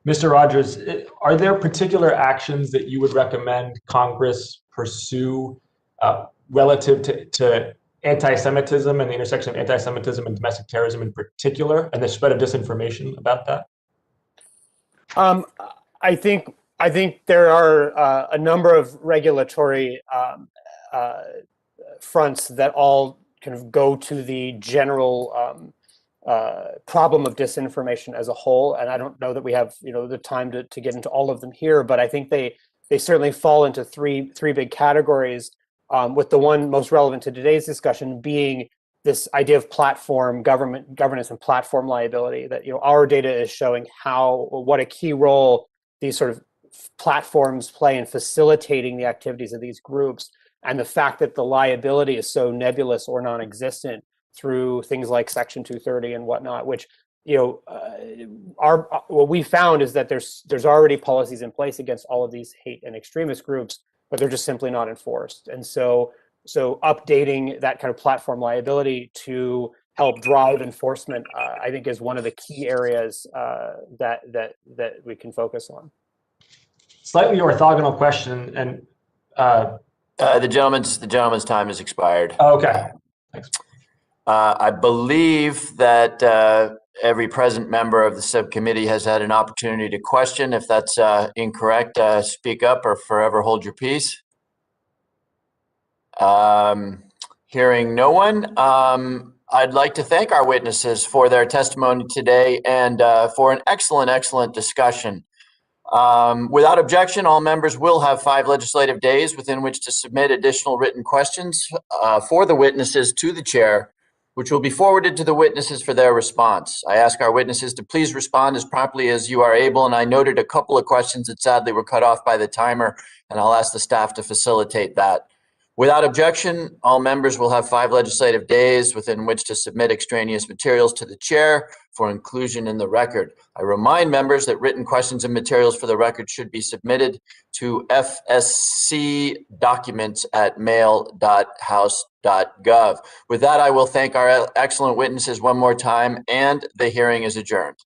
Mr. Rogers, are there particular actions that you would recommend Congress pursue relative to anti-Semitism and the intersection of anti-Semitism and domestic terrorism in particular, and the spread of disinformation about that? I think there are a number of regulatory fronts that all kind of go to the general problem of disinformation as a whole. And I don't know that we have, the time to get into all of them here, but I think they certainly fall into three big categories, with the one most relevant to today's discussion being this idea of platform governance and platform liability, that our data is showing what a key role these sort of platforms play in facilitating the activities of these groups, and the fact that the liability is so nebulous or non-existent through things like Section 230 and whatnot, which what we found is that there's already policies in place against all of these hate and extremist groups, but they're just simply not enforced. And so updating that kind of platform liability to help drive enforcement, I think, is one of the key areas that we can focus on. Slightly orthogonal question, and the gentleman's time has expired. Oh, okay. Thanks. I believe that every present member of the subcommittee has had an opportunity to question. If that's incorrect, speak up or forever hold your peace. Hearing no one, I'd like to thank our witnesses for their testimony today and for an excellent discussion. Without objection, all members will have 5 legislative days within which to submit additional written questions for the witnesses to the chair, which will be forwarded to the witnesses for their response. I ask our witnesses to please respond as promptly as you are able, and I noted a couple of questions that sadly were cut off by the timer, and I'll ask the staff to facilitate that. Without objection, all members will have 5 legislative days within which to submit extraneous materials to the chair for inclusion in the record. I remind members that written questions and materials for the record should be submitted to fscdocuments@mail.house.gov. With that, I will thank our excellent witnesses one more time, and the hearing is adjourned.